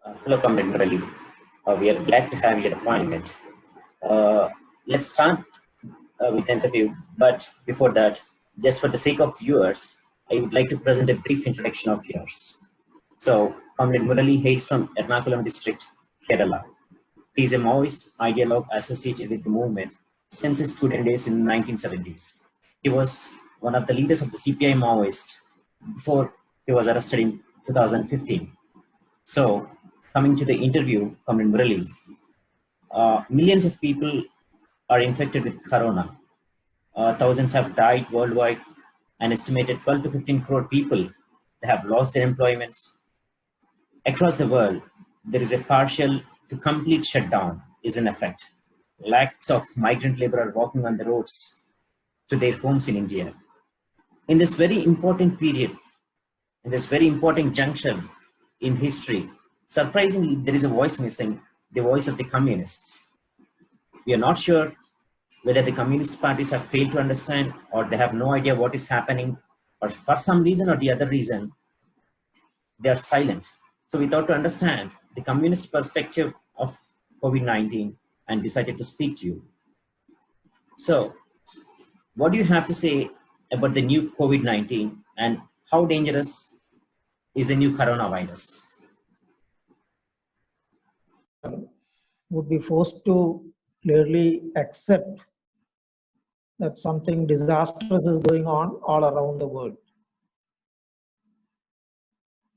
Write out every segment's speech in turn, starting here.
Hello, Comrade Murali. We are glad to have your appointment. Uh, let's start with the interview. But before that, just for the sake of viewers, I would like to present a brief introduction of yours. So, Comrade Murali hails from Ernakulam district, Kerala. He is a Maoist ideologue associated with the movement since his student days in the 1970s. He was one of the leaders of the CPI Maoist before he was arrested in 2015. So, coming to the interview, Comrade Murali, millions of people are infected with corona. Thousands have died worldwide. An estimated 12 to 15 crore people have lost their employments. Across the world, there is a partial to complete shutdown is in effect. Lakhs of migrant labor are walking on the roads to their homes in India. In this very important period, in this very important junction in history, surprisingly, there is a voice missing, the voice of the communists. We are not sure whether the communist parties have failed to understand or they have no idea what is happening, or for some reason or the other reason, they are silent. So we thought to understand the communist perspective of COVID-19 and decided to speak to you. So what do you have to say about the new COVID-19 and how dangerous is the new coronavirus? Would be forced to clearly accept that something disastrous is going on all around the world.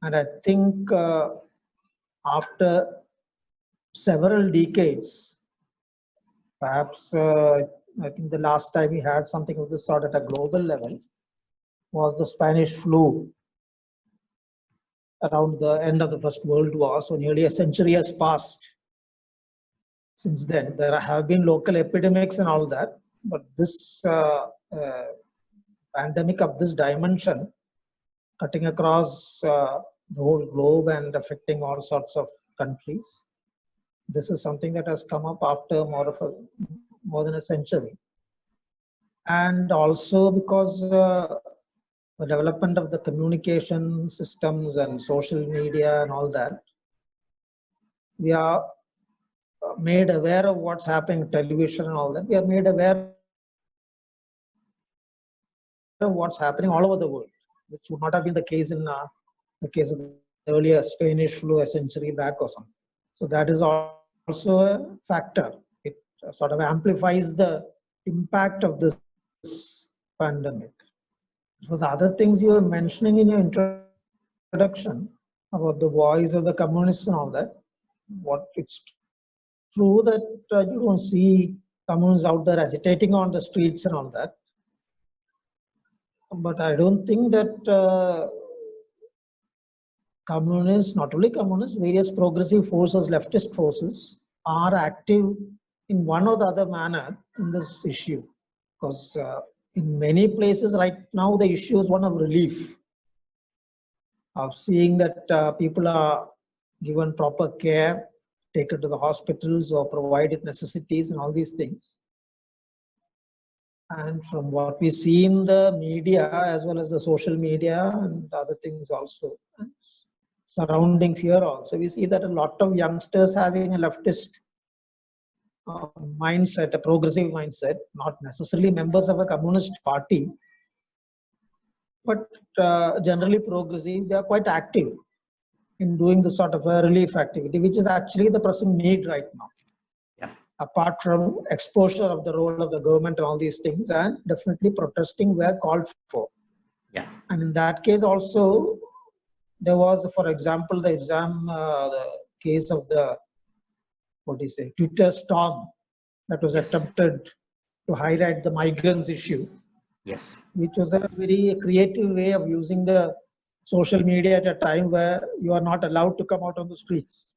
And I think after several decades, perhaps I think the last time we had something of this sort at a global level was the Spanish flu around the end of the First World War. So nearly a century has passed since then. There have been local epidemics and all that, but this pandemic of this dimension, cutting across the whole globe and affecting all sorts of countries, this is something that has come up after more than a century. And also because the development of the communication systems and social media and all that, we are made aware of what's happening in television and all that. We are made aware of what's happening all over the world, which would not have been the case in the case of the earlier Spanish flu a century back or something. So that is also a factor. It sort of amplifies the impact of this pandemic. So the other things you were mentioning in your introduction about the voice of the communists and all that, what it's true that you don't see communists out there agitating on the streets and all that. But I don't think that communists, not only communists, various progressive forces, leftist forces, are active in one or the other manner in this issue. Because in many places right now, the issue is one of relief, of seeing that people are given proper care, taken to the hospitals or provided necessities and all these things. And from what we see in the media as well as the social media and other things also, surroundings here also, we see that a lot of youngsters having a leftist mindset, a progressive mindset, not necessarily members of a communist party, but generally progressive, they are quite active in doing this sort of a relief activity, which is actually the pressing need right now. Yeah. Apart from exposure of the role of the government and all these things, and definitely protesting were called for. Yeah. And in that case also, there was, for example, the case of the, Twitter storm that was attempted to highlight the migrants issue. Yes. Which was a very creative way of using the social media at a time where you are not allowed to come out on the streets.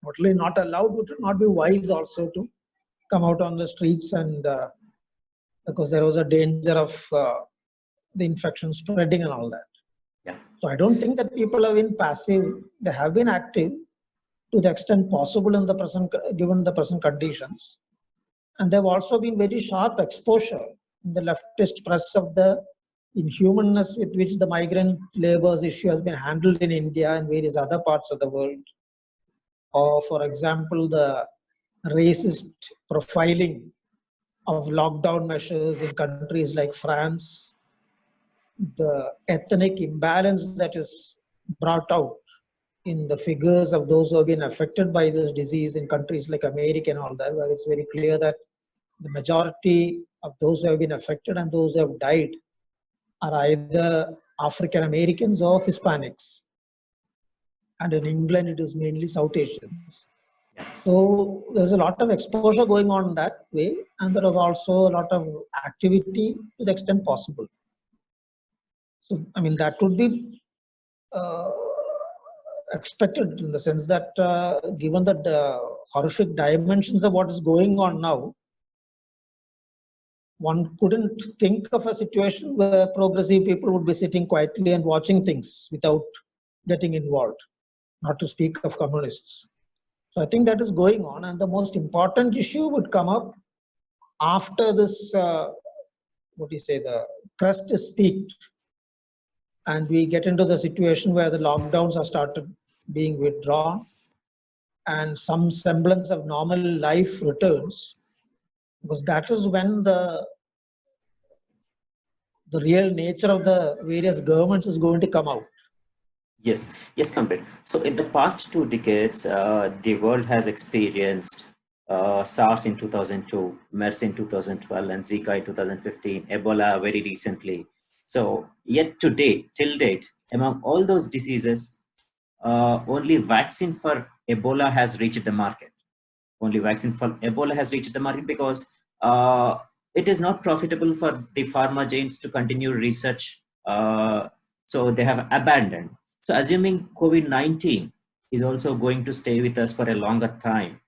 Not only not allowed, it would not be wise also to come out on the streets, and because there was a danger of the infection spreading and all that. Yeah. So I don't think that people have been passive. They have been active to the extent possible in the present, given the present conditions. And there have also been very sharp exposure in the leftist press of the inhumanness with which the migrant labor's issue has been handled in India and various other parts of the world. or for example, the racist profiling of lockdown measures in countries like France, the ethnic imbalance that is brought out in the figures of those who have been affected by this disease in countries like America and all that, where it's very clear that the majority of those who have been affected and those who have died are either African Americans or Hispanics. And in England, it is mainly South Asians. So there's a lot of exposure going on that way, and there is also a lot of activity to the extent possible. So, I mean, that would be expected in the sense that given the horrific dimensions of what is going on now, one couldn't think of a situation where progressive people would be sitting quietly and watching things without getting involved, not to speak of communists. So I think that is going on, and the most important issue would come up after this, the crest is peaked, and we get into the situation where the lockdowns are started being withdrawn, and some semblance of normal life returns, because that is when the real nature of the various governments is going to come out. Yes, yes, Kamlesh. So in the past 2 decades, the world has experienced SARS in 2002, MERS in 2012, and Zika in 2015, Ebola very recently. So yet today, till date, among all those diseases, only vaccine for Ebola has reached the market. Only vaccine for Ebola has reached the market because it is not profitable for the pharma giants to continue research. So they have abandoned. So assuming COVID-19 is also going to stay with us for a longer time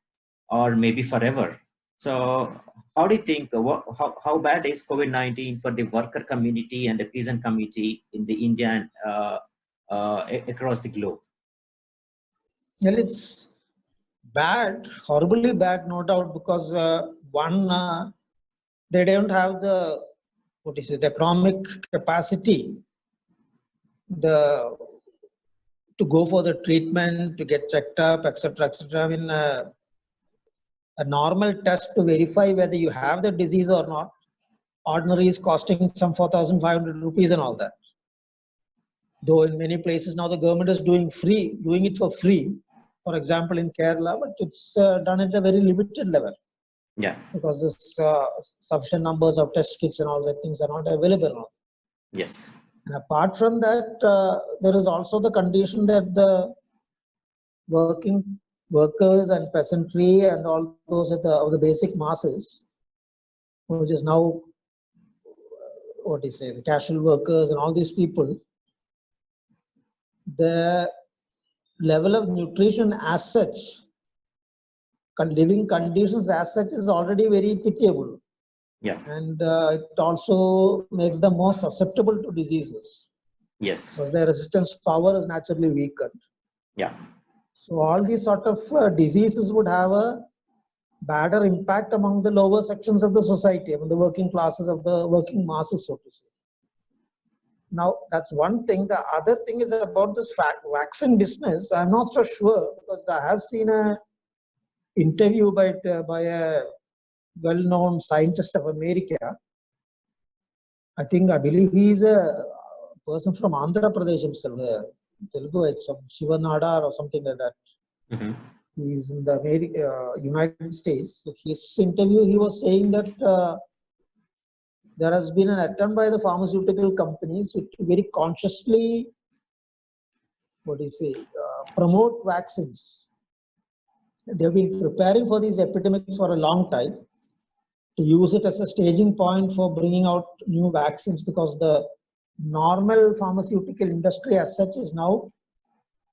or maybe forever. So how do you think, how bad is COVID-19 for the worker community and the peasant community in the India and across the globe? Well, it's bad, horribly bad, no doubt, because they don't have the the economic capacity to go for the treatment, to get checked up, etc., etc. I mean, a normal test to verify whether you have the disease or not, ordinary is costing some 4,500 rupees and all that. Though in many places now the government is doing it for free. For example, in Kerala, but it's done at a very limited level. Yeah. Because this sufficient numbers of test kits and all that things are not available now. Yes. And apart from that, there is also the condition that the working workers and peasantry and all those of the basic masses, which is now the casual workers and all these people, the level of nutrition as such, living conditions as such is already very pitiable. Yeah. And it also makes them more susceptible to diseases. Yes. Because their resistance power is naturally weakened. Yeah. So all these sort of diseases would have a badder impact among the lower sections of the society, among the working classes of the working masses, so to say. Now, that's one thing. The other thing is about this vaccine business. I'm not so sure, because I have seen an interview by a well-known scientist of America. I believe he is a person from Andhra Pradesh himself, Telugu, some Shiva Nadar or something like that. Mm-hmm. He's in the United States. So his interview, he was saying that there has been an attempt by the pharmaceutical companies to very consciously, promote vaccines. They've been preparing for these epidemics for a long time, to use it as a staging point for bringing out new vaccines, because the normal pharmaceutical industry as such is now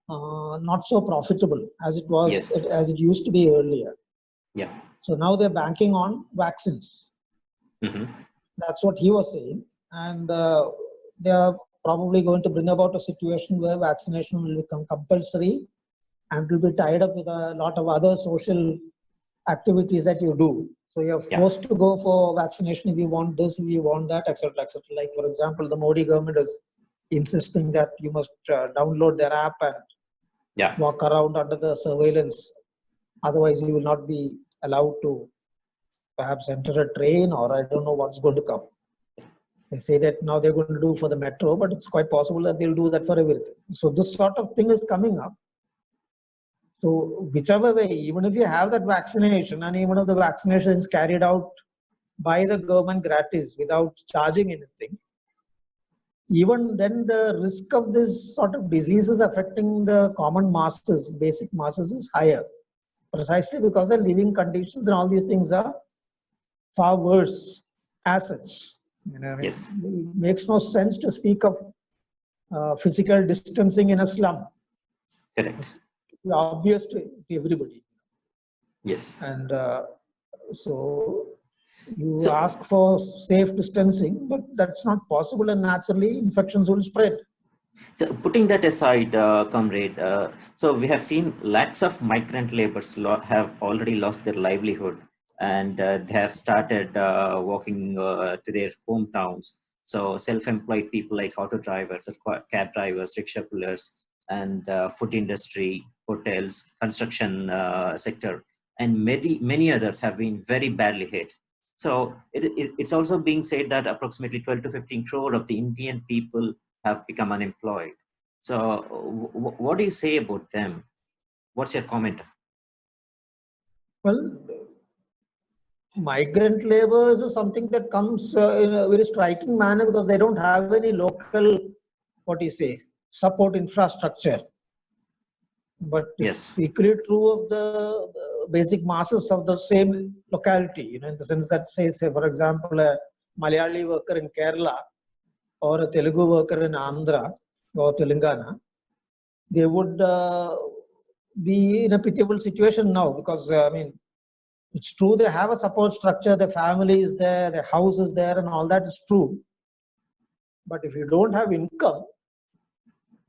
not so profitable as it was, yes, as it used to be earlier. Yeah. So now they're banking on vaccines. Mm-hmm. That's what he was saying. And they are probably going to bring about a situation where vaccination will become compulsory and will be tied up with a lot of other social activities that you do. So you're forced to go for vaccination if you want this, if you want that, etc., etc. Like, for example, the Modi government is insisting that you must download their app and walk around under the surveillance Otherwise, you will not be allowed to perhaps enter a train, or I don't know what's going to come. They say that now they're going to do for the metro, but it's quite possible that they'll do that for everything. So this sort of thing is coming up. So whichever way, even if you have that vaccination, and even if the vaccination is carried out by the government gratis without charging anything, even then the risk of this sort of diseases affecting the common masses, basic masses, is higher. Precisely because the living conditions and all these things are far worse as such. Yes. It makes no sense to speak of physical distancing in a slum. Correct. It's obvious to everybody. Yes. And so you ask for safe distancing, but that's not possible, and naturally infections will spread. So putting that aside, comrade, so we have seen lakhs of migrant laborers have already lost their livelihood, and they have started walking to their hometowns. So self-employed people like auto drivers, cab drivers, rickshaw pullers, and food industry, hotels, construction sector, and many others have been very badly hit. So it's also being said that approximately 12 to 15 crore of the Indian people have become unemployed. So what do you say about them? What's your comment? Well, migrant labor is something that comes in a very striking manner because they don't have any local, what do you say, support infrastructure. But it's equally true of the basic masses of the same locality, in the sense that, say, for example, a Malayali worker in Kerala or a Telugu worker in Andhra or Telangana, they would be in a pitiable situation now because, it's true they have a support structure, their family is there, their house is there, and all that is true. But if you don't have income,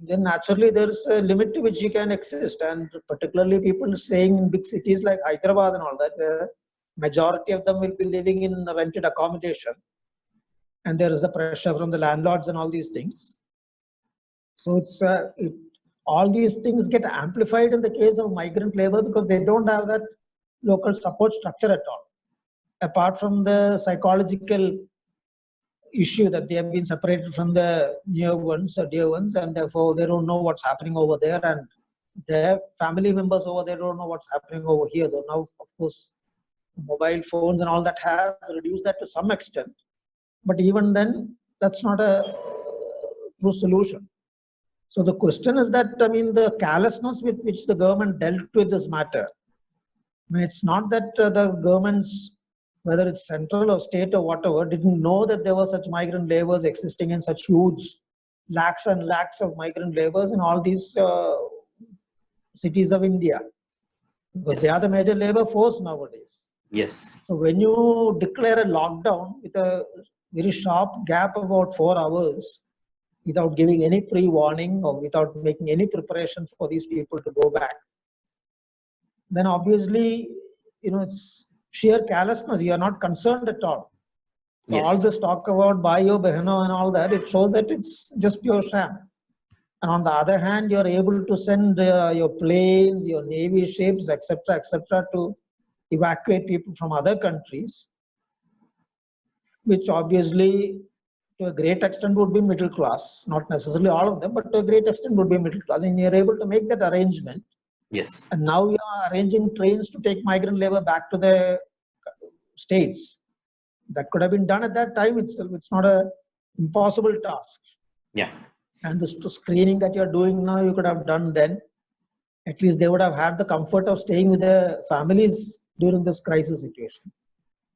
then naturally there is a limit to which you can exist. And particularly people staying in big cities like Hyderabad and all that, where majority of them will be living in rented accommodation. And there is a pressure from the landlords and all these things. So all these things get amplified in the case of migrant labor because they don't have that local support structure at all. Apart from the psychological issue that they have been separated from the near ones or dear ones, and therefore they don't know what's happening over there, and their family members over there don't know what's happening over here. Though now, of course, mobile phones and all that has reduced that to some extent, but even then, that's not a true solution. So the question is that, the carelessness with which the government dealt with this matter, it's not that the governments, whether it's central or state or whatever, didn't know that there were such migrant laborers existing in such huge lakhs and lakhs of migrant laborers in all these cities of India. Because they are the major labor force nowadays. Yes. So when you declare a lockdown with a very sharp gap of about 4 hours, without giving any pre-warning or without making any preparation for these people to go back, then obviously, it's sheer carelessness. You are not concerned at all. So all this talk about Bhaiyo, Behano and all that, it shows that it's just pure sham. And on the other hand, you're able to send your planes, your navy ships, etc., to evacuate people from other countries, which obviously to a great extent would be middle class. Not necessarily all of them, but to a great extent would be middle class. And you're able to make that arrangement. Yes. And now you are arranging trains to take migrant labor back to the states. That could have been done at that time itself. It's not an impossible task. Yeah. And the screening that you're doing now, you could have done then. At least they would have had the comfort of staying with their families during this crisis situation.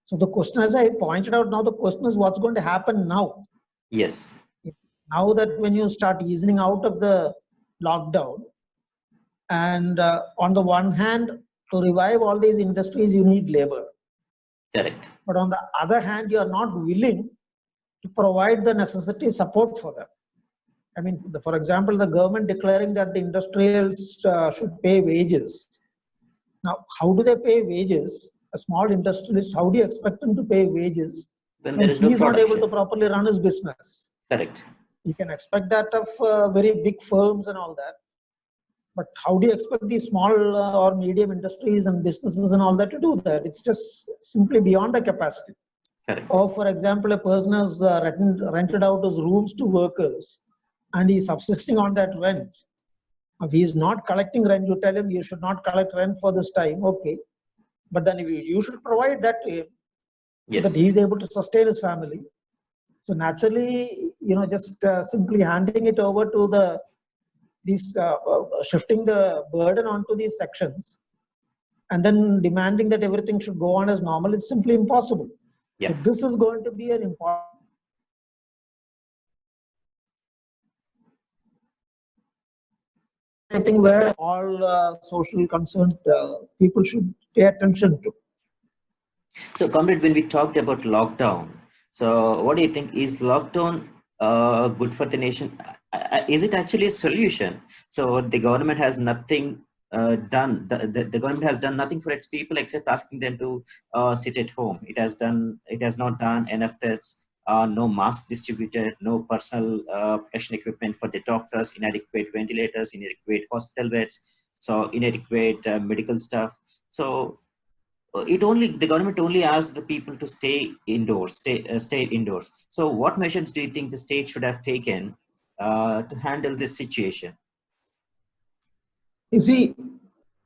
So the question, as I pointed out now, the question is what's going to happen now? Yes. Now that when you start easing out of the lockdown, and on the one hand, to revive all these industries, you need labor. Correct. But on the other hand, you are not willing to provide the necessary support for them. For example, the government declaring that the industrials should pay wages. Now, how do they pay wages? A small industrialist, how do you expect him to pay wages when there is he is no not able to properly run his business? Correct. You can expect that of very big firms and all that. But how do you expect these small or medium industries and businesses and all that to do that? It's just simply beyond the capacity. Correct. Or, for example, a person has rented out his rooms to workers and he's subsisting on that rent. If he is not collecting rent, you tell him you should not collect rent for this time. Okay. But then you should provide that to him so that Yes. he is able to sustain his family. So naturally, just simply handing it over to shifting the burden onto these sections and then demanding that everything should go on as normal is simply impossible. Yeah. So this is going to be an important thing where all social concerned people should pay attention to. So, comrade, when we talked about lockdown, so what do you think? Is lockdown good for the nation? Is it actually a solution? So the government has nothing done. The government has done nothing for its people except asking them to sit at home. It has not done enough tests. No mask distributed, no personal protection equipment for the doctors, inadequate ventilators, inadequate hospital beds, so inadequate medical stuff. So the government only asks the people to stay indoors, stay indoors. So what measures do you think the state should have taken to handle this situation? You see,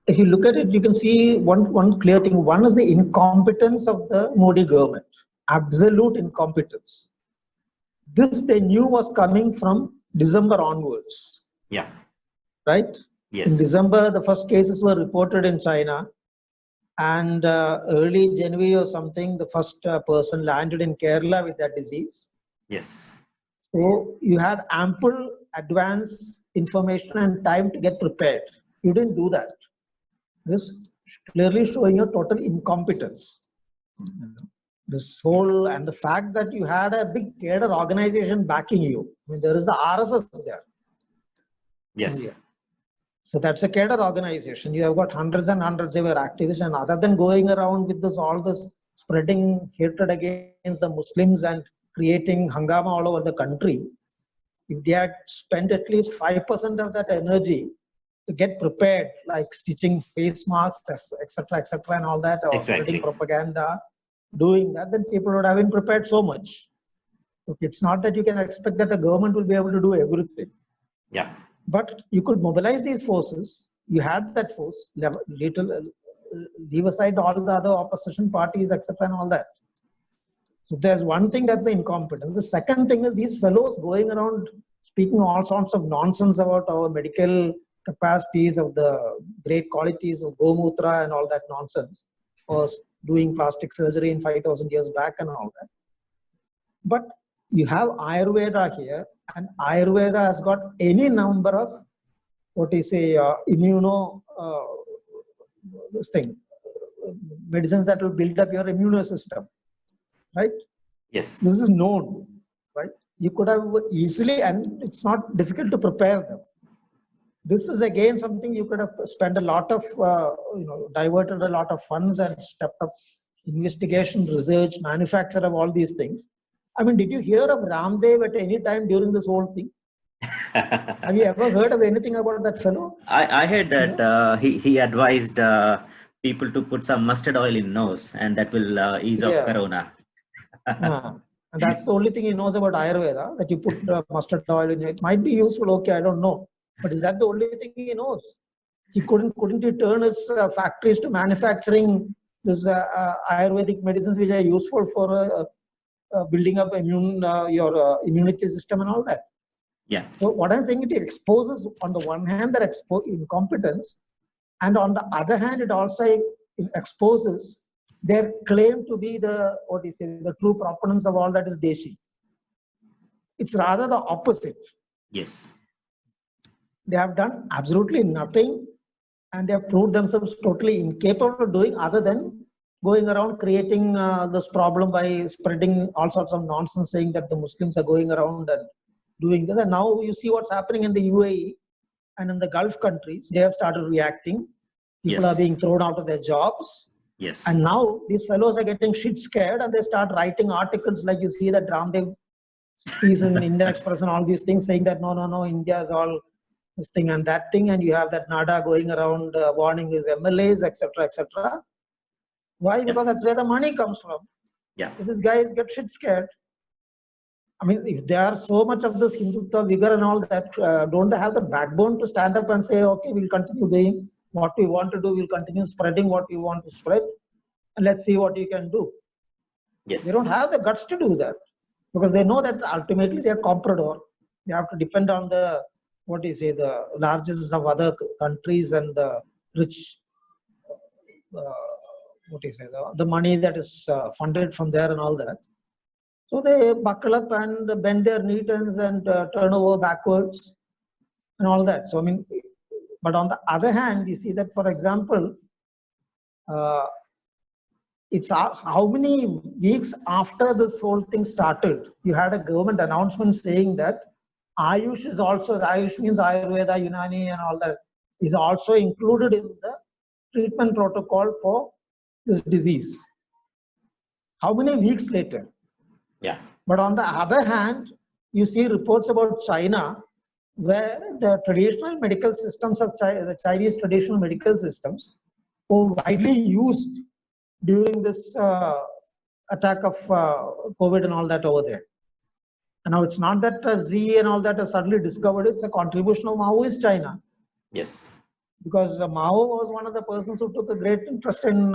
if you look at it, you can see one clear thing. One is the incompetence of the Modi government, absolute incompetence. This they knew was coming from December onwards. Yeah. Right? Yes. In December, the first cases were reported in China. And early January or something, the first person landed in Kerala with that disease. Yes. So you had ample advance information and time to get prepared. You didn't do that. This clearly showing your total incompetence. This whole, and the fact that you had a big cadre organization backing you. I mean, there is the RSS there. Yes. India. So that's a cadre organization. You have got hundreds and hundreds of activists, and other than going around with all this spreading hatred against the Muslims and creating hangama all over the country, if they had spent at least 5% of that energy to get prepared, like stitching face masks, etc., and all that, or spreading propaganda, doing that, then people would have been prepared so much. It's not that you can expect that the government will be able to do everything. Yeah. But you could mobilize these forces. You had that force, leave aside all the other opposition parties, etc., and all that. So there's one thing, that's the incompetence. The second thing is these fellows going around speaking all sorts of nonsense about our medical capacities, of the great qualities of Gomutra and all that nonsense, or doing plastic surgery in 5,000 years back and all that. But you have Ayurveda here, and Ayurveda has got any number of medicines that will build up your immune system, right? Yes. This is known, right? You could have easily, and it's not difficult to prepare them. This is again something you could have spent a lot of, diverted a lot of funds and stepped up investigation, research, manufacture of all these things. I mean, did you hear of Ramdev at any time during this whole thing? Have you ever heard of anything about that fellow? I heard that he advised people to put some mustard oil in nose, and that will ease off corona. And that's the only thing he knows about Ayurveda, that you put mustard oil in it. It might be useful, okay, I don't know. But is that the only thing he knows? He couldn't he turn his factories to manufacturing this Ayurvedic medicines which are useful for building up your immunity system and all that. Yeah. So what I'm saying, it exposes on the one hand that incompetence, and on the other hand, it also exposes their claim to be the true proponents of all that is Deshi. It's rather the opposite. Yes. They have done absolutely nothing, and they have proved themselves totally incapable of doing other than going around creating this problem by spreading all sorts of nonsense, saying that the Muslims are going around and doing this. And now you see what's happening in the UAE and in the Gulf countries. They have started reacting. People are being thrown out of their jobs. Yes. And now these fellows are getting shit scared, and they start writing articles like you see that Ramdev piece in Indian Express and all these things, saying that no, India is all this thing and that thing, and you have that Nada going around warning his MLAs, etc., etc. Why? Because that's where the money comes from. Yeah. So these guys get shit scared. I mean, if they are so much of this Hindutva vigor and all that, don't they have the backbone to stand up and say, okay, we'll continue doing what we want to do, we'll continue spreading what we want to spread, and let's see what you can do. Yes. They don't have the guts to do that because they know that ultimately they are comprador. They have to depend on the, what is it, the largest of other countries and the rich, what is it, the money that is funded from there and all that. So they buckle up and bend their knee and turn over backwards and all that. So, I mean, but on the other hand, you see that, for example, it's how many weeks after this whole thing started, you had a government announcement saying that Ayush is also, Ayush means Ayurveda, Unani and all that, is also included in the treatment protocol for this disease. How many weeks later? Yeah. But on the other hand, you see reports about China, where the traditional medical systems of China, the Chinese traditional medical systems, were widely used during this attack of COVID and all that over there. And now it's not that Z and all that are suddenly discovered, it's a contribution of Maoist China. Yes. Because Mao was one of the persons who took a great interest in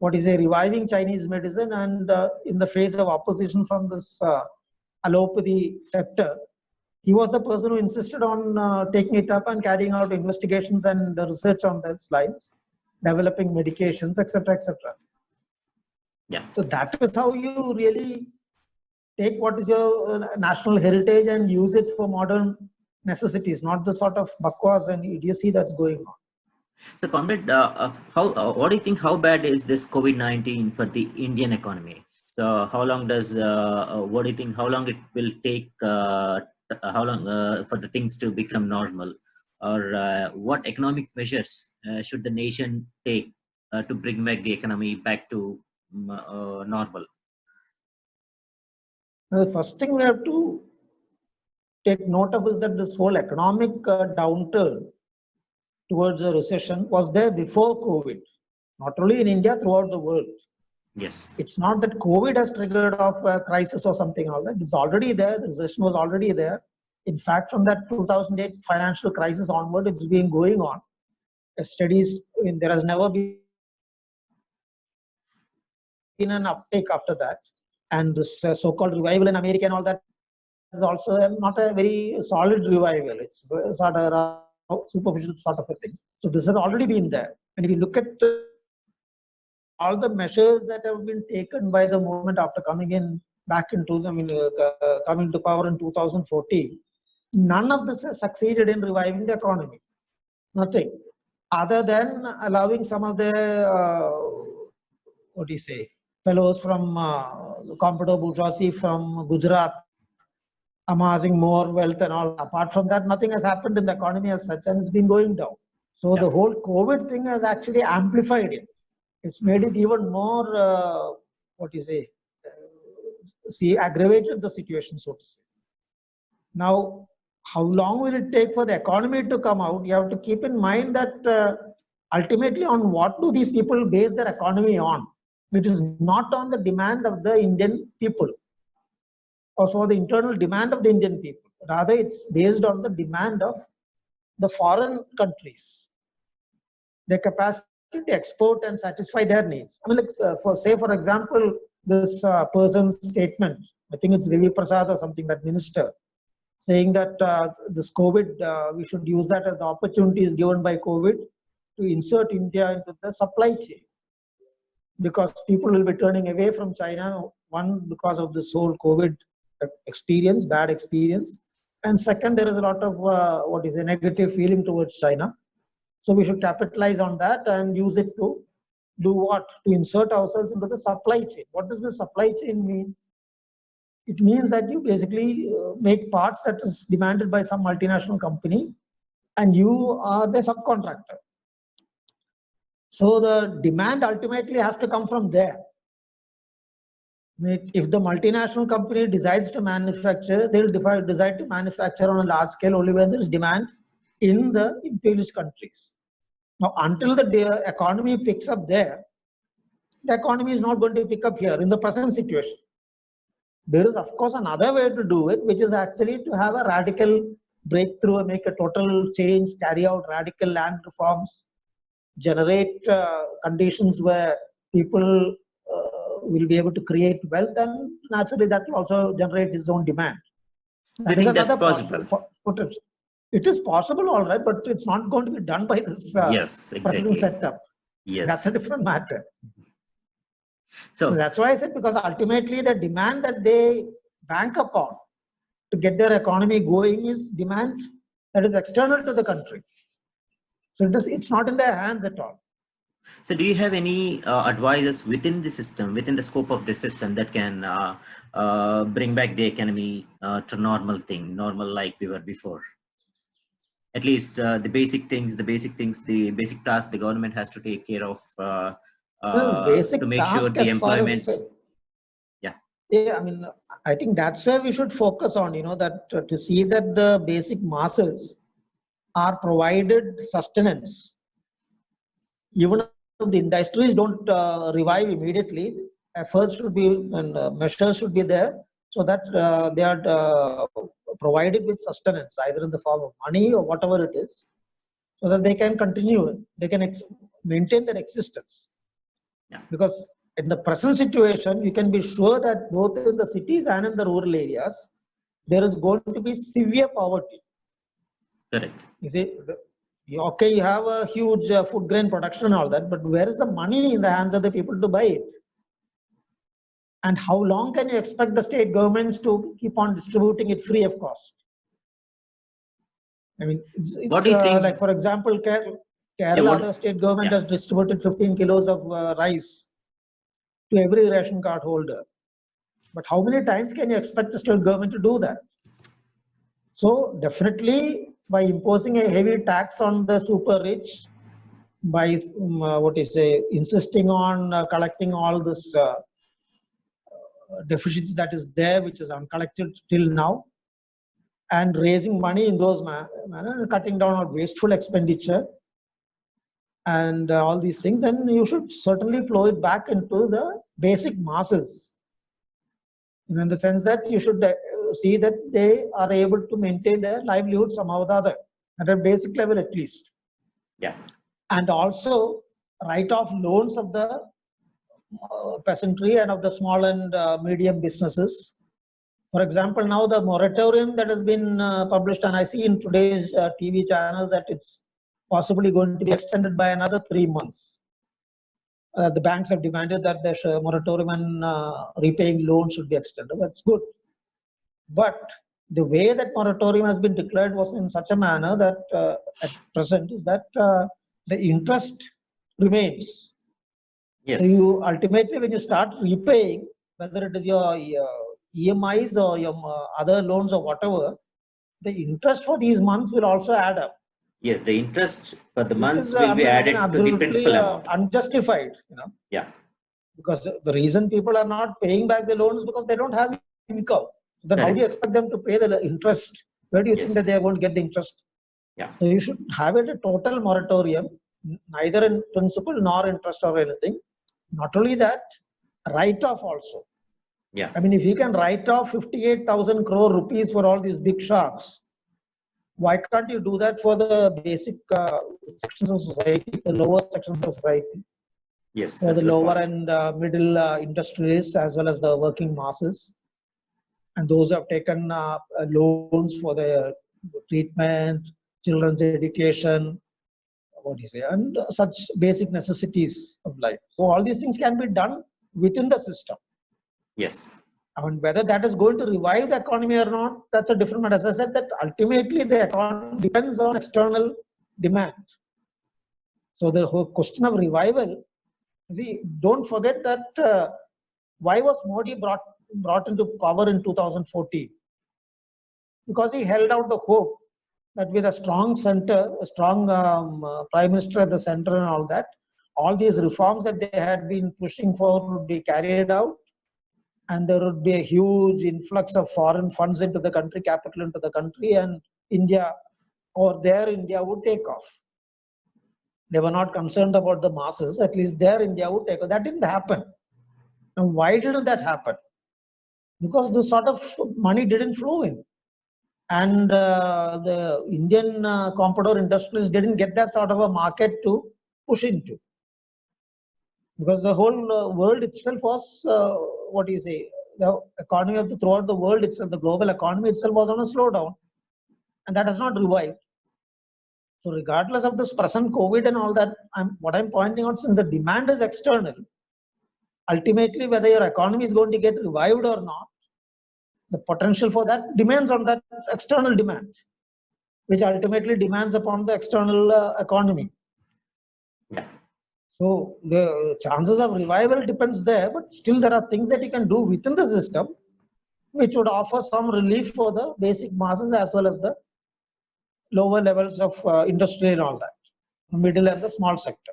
reviving Chinese medicine, and in the face of opposition from this allopathy sector, he was the person who insisted on taking it up and carrying out investigations and research on those lines, developing medications, etc., etc. Yeah. So that is how you really take what is your national heritage and use it for modern necessities, not the sort of bakwas and idiocy that's going on. So, Comrade, what do you think? How bad is this COVID-19 for the Indian economy? So, how long does? What do you think? How long it will take? How long for the things to become normal, or what economic measures should the nation take to bring back the economy back to normal? Now, the first thing we have to take note of is that this whole economic downturn towards a recession was there before COVID, not only in India, throughout the world. Yes. It's not that COVID has triggered off a crisis or something like that. It's already there. The recession was already there. In fact, from that 2008 financial crisis onward, it's been going on. Studies, I mean, there has never been an uptake after that. And this so-called revival in America and all that is also not a very solid revival. It's sort of a superficial sort of a thing. So this has already been there. And if you look at all the measures that have been taken by the movement after coming in back into, coming to power in 2014, none of this has succeeded in reviving the economy. Nothing. Other than allowing some of the, fellows from the comprador bourgeoisie from Gujarat amassing more wealth and all. Apart from that, nothing has happened in the economy as such, and it's been going down. So the whole COVID thing has actually amplified it. It's made it even more, aggravated the situation, so to say. Now, how long will it take for the economy to come out? You have to keep in mind that ultimately, on what do these people base their economy on? It is not on the demand of the Indian people, or so the internal demand of the Indian people. Rather, it's based on the demand of the foreign countries, their capacity to export and satisfy their needs. I mean, like, for example, this person's statement, I think it's Ravi Prasad or something, that minister, saying that this COVID, we should use that as the opportunities given by COVID to insert India into the supply chain. Because people will be turning away from China, one, because of this whole COVID experience, bad experience. And second, there is a lot of a negative feeling towards China. So we should capitalize on that and use it to do what? To insert ourselves into the supply chain. What does the supply chain mean? It means that you basically make parts that is demanded by some multinational company, and you are the subcontractor. So the demand ultimately has to come from there. If the multinational company decides to manufacture, they'll decide to manufacture on a large scale only when there is demand in the imperialist countries. Now, until the economy picks up there, the economy is not going to pick up here in the present situation. There is, of course, another way to do it, which is actually to have a radical breakthrough, make a total change, carry out radical land reforms, generate conditions where people will be able to create wealth, and naturally that will also generate its own demand. Do you think that's possible? Potential. It is possible, all right, but it's not going to be done by this Yes, present exactly. setup. Yes. That's a different matter. So that's why I said, because ultimately the demand that they bank upon to get their economy going is demand that is external to the country. So it's not in their hands at all. So do you have any advisors within the system, within the scope of the system, that can bring back the economy to normal like we were before? At least the basic things, the basic tasks the government has to take care of to make sure the employment. Yeah, I mean, I think that's where we should focus on, that to see that the basic masses are provided sustenance. Even if the industries don't revive immediately, efforts should be and measures should be there so that they are provided with sustenance, either in the form of money or whatever it is, so that they can continue, they can maintain their existence. Yeah. Because in the present situation, you can be sure that both in the cities and in the rural areas, there is going to be severe poverty. Correct. You see, okay, you have a huge food grain production and all that, but where is the money in the hands of the people to buy it? And how long can you expect the state governments to keep on distributing it free of cost? I mean, it's what do you think? Like, for example, Kerala, the state government has distributed 15 kilos of rice to every ration card holder. But how many times can you expect the state government to do that? So definitely, by imposing a heavy tax on the super rich, by insisting on collecting all this deficits that is there, which is uncollected till now, and raising money in those manner, cutting down on wasteful expenditure and all these things, and you should certainly flow it back into the basic masses, in the sense that you should see that they are able to maintain their livelihood somehow or the other, at a basic level at least. Yeah. And also write off loans of the peasantry and of the small and medium businesses. For example, now the moratorium that has been published, and I see in today's TV channels that it's possibly going to be extended by another 3 months. The banks have demanded that the moratorium and repaying loans should be extended. That's good. But the way that moratorium has been declared was in such a manner that at present is that the interest remains. Yes. So you ultimately, when you start repaying, whether it is your EMIs or your other loans or whatever, the interest for these months will also add up. Yes, the interest for the months will be added to the principal amount. Unjustified, Yeah. Because the reason people are not paying back the loans because they don't have income. Then how do you expect them to pay the interest? Where do you think that they are going to get the interest? Yeah. So you should have it a total moratorium, neither in principal nor interest or anything. Not only that, write off also. Yeah. I mean, if you can write off 58,000 crore rupees for all these big sharks, why can't you do that for the basic sections of society, the lower sections of society? Yes. For the lower and middle industrialists as well as the working masses, and those who have taken loans for their treatment, children's education, and such basic necessities of life. So all these things can be done within the system. Yes. I mean, whether that is going to revive the economy or not, that's a different matter. As I said, that ultimately the economy depends on external demand. So the whole question of revival, see, don't forget that why was Modi brought into power in 2014? Because he held out the hope that with a strong center, a strong prime minister at the center and all that, all these reforms that they had been pushing for would be carried out, and there would be a huge influx of foreign funds into the country, capital into the country, and India or their India would take off. They were not concerned about the masses, at least their India would take off. That didn't happen. Now, why didn't that happen? Because the sort of money didn't flow in. And the Indian compounder industries didn't get that sort of a market to push into. Because the whole world itself was, what do you say, the economy of throughout the world itself, the global economy itself was on a slowdown. And that has not revived. So regardless of this present COVID and all that, what I'm pointing out, since the demand is external, ultimately whether your economy is going to get revived or not, the potential for that demands on that external demand, which ultimately demands upon the external economy. Yeah. So the chances of revival depends there, but still there are things that you can do within the system which would offer some relief for the basic masses as well as the lower levels of industry and all that, the middle and the small sector.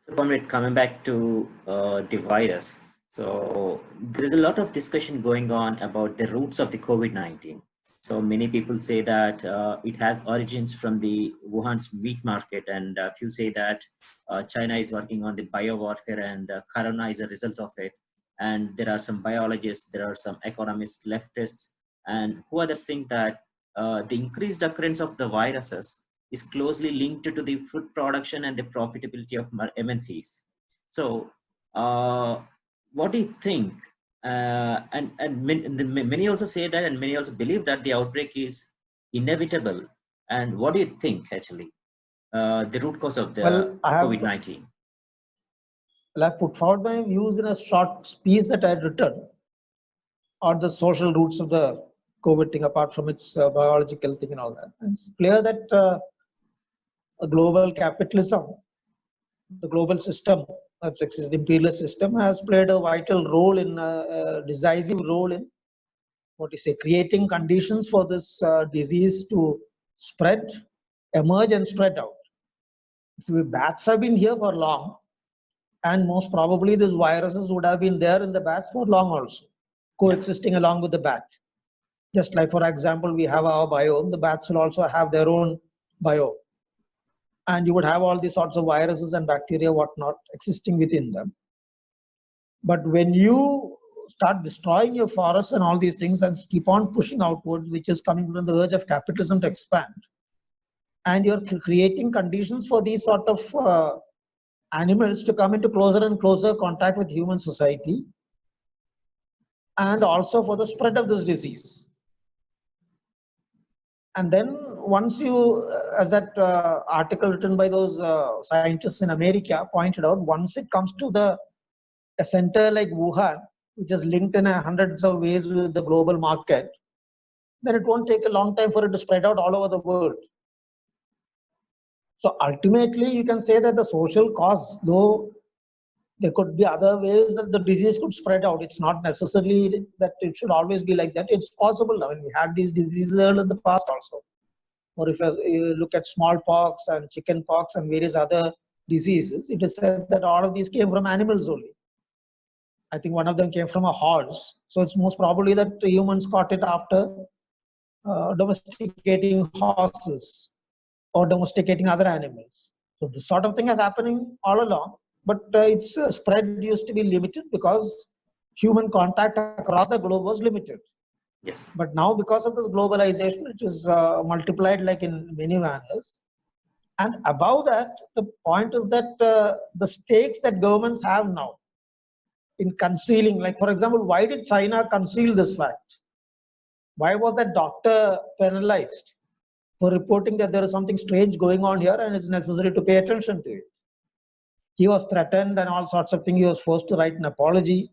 So, Comrade, coming back to the virus, so there is a lot of discussion going on about the roots of the COVID-19. So many people say that it has origins from the Wuhan's meat market, and a few say that China is working on the biowarfare, and Corona is a result of it. And there are some biologists, there are some economists, leftists, and who others think that the increased occurrence of the viruses is closely linked to the food production and the profitability of MNCs. So, what do you think? And many also say that, and many also believe that the outbreak is inevitable. And what do you think, actually, the root cause of the COVID-19? Well, I've put forward my views in a short piece that I had written on the social roots of the COVID thing, apart from its biological thing and all that. And it's clear that a global capitalism, the global system that's exists, the imperialist system, has played a vital role in a decisive role in what you say, creating conditions for this disease to spread, emerge, and spread out. So bats have been here for long, and most probably these viruses would have been there in the bats for long also, coexisting along with the bat. Just like, for example, we have our biome, the bats will also have their own biome. And you would have all these sorts of viruses and bacteria, whatnot, existing within them. But when you start destroying your forests and all these things and keep on pushing outwards, which is coming from the urge of capitalism to expand, and you're creating conditions for these sort of animals to come into closer and closer contact with human society, and also for the spread of this disease. And then once you, as that article written by those scientists in America pointed out, once it comes to a center like Wuhan, which is linked in hundreds of ways with the global market, then it won't take a long time for it to spread out all over the world. So ultimately, you can say that the social cause, though there could be other ways that the disease could spread out. It's not necessarily that it should always be like that. It's possible. I mean, we had these diseases in the past also. Or if you look at smallpox and chickenpox and various other diseases, it is said that all of these came from animals only. I think one of them came from a horse. So it's most probably that the humans caught it after domesticating horses or domesticating other animals. So this sort of thing is happening all along, but its spread used to be limited because human contact across the globe was limited. Yes. But now, because of this globalization, which is multiplied like in many manners, and above that, the point is that the stakes that governments have now in concealing, like for example, why did China conceal this fact? Why was that doctor penalized for reporting that there is something strange going on here and it's necessary to pay attention to it? He was threatened and all sorts of things. He was forced to write an apology.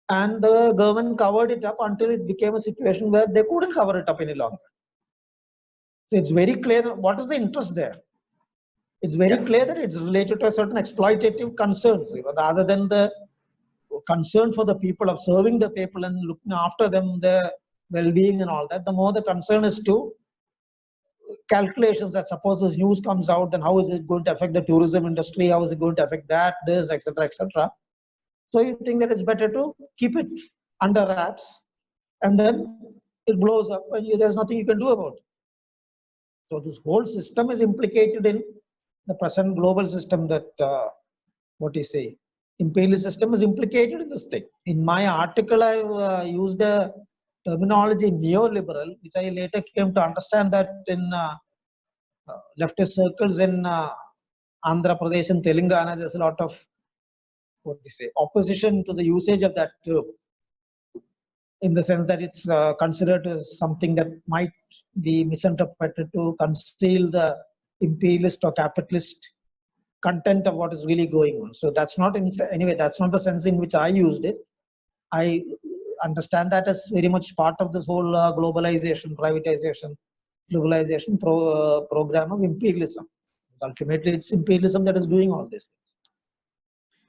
And the government covered it up until it became a situation where they couldn't cover it up any longer. So it's very clear what is the interest there. It's very clear that it's related to a certain exploitative concerns, rather than the concern for the people of serving the people and looking after them, their well-being and all that. The more the concern is to calculations that suppose this news comes out, then how is it going to affect the tourism industry? How is it going to affect that, this, etc., etc. So you think that it's better to keep it under wraps, and then it blows up and there's nothing you can do about it. So this whole system is implicated in the present global system that, imperialist system is implicated in this thing. In my article, I used the terminology neoliberal, which I later came to understand that in leftist circles in Andhra Pradesh and Telangana, there's a lot of opposition to the usage of that term, in the sense that it's considered as something that might be misinterpreted to conceal the imperialist or capitalist content of what is really going on. So that's not anyway, that's not the sense in which I used it. I understand that as very much part of this whole globalization, privatization, globalization program of imperialism. Ultimately, it's imperialism that is doing all this.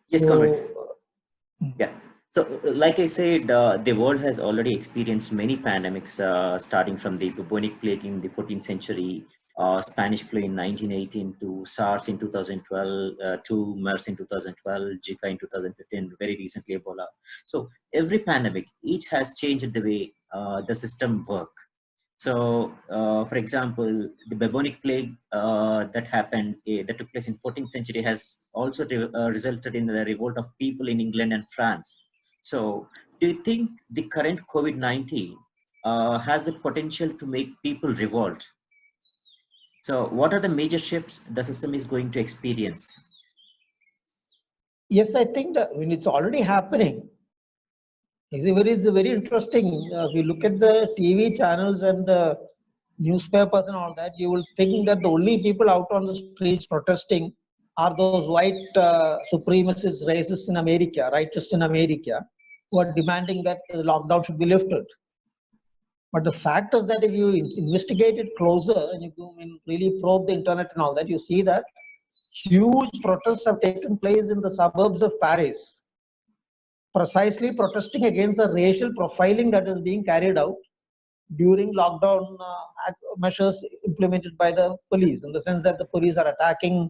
Yes, Conrad. Yeah. So, like I said, the world has already experienced many pandemics, starting from the bubonic plague in the 14th century, Spanish flu in 1918, to SARS in 2012, to MERS in 2012, Zika in 2015, very recently Ebola. So, every pandemic, each has changed the way the system works. So, for example, the bubonic plague that happened, that took place in 14th century, has also resulted in the revolt of people in England and France. So, do you think the current COVID-19 has the potential to make people revolt? So, what are the major shifts the system is going to experience? Yes, I think that it's already happening. It's very interesting. If you look at the TV channels and the newspapers and all that, you will think that the only people out on the streets protesting are those white supremacist racists in America, rightists in America, who are demanding that the lockdown should be lifted. But the fact is that if you investigate it closer and you really probe the internet and all that, you see that huge protests have taken place in the suburbs of Paris, precisely protesting against the racial profiling that is being carried out during lockdown measures implemented by the police, in the sense that the police are attacking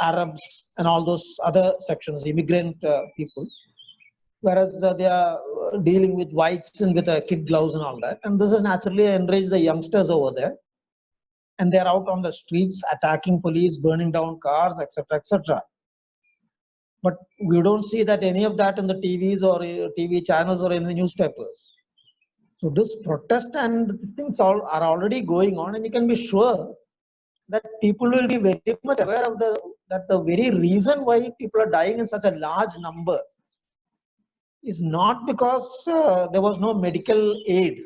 Arabs and all those other sections, immigrant people, whereas they are dealing with whites and with kid gloves and all that. And this has naturally enraged the youngsters over there. And they're out on the streets attacking police, burning down cars, etc., etc. But we don't see that any of that in the TVs or TV channels or in the newspapers. So this protest and these things are already going on, and you can be sure that people will be very much aware of that the very reason why people are dying in such a large number is not because there was no medical aid.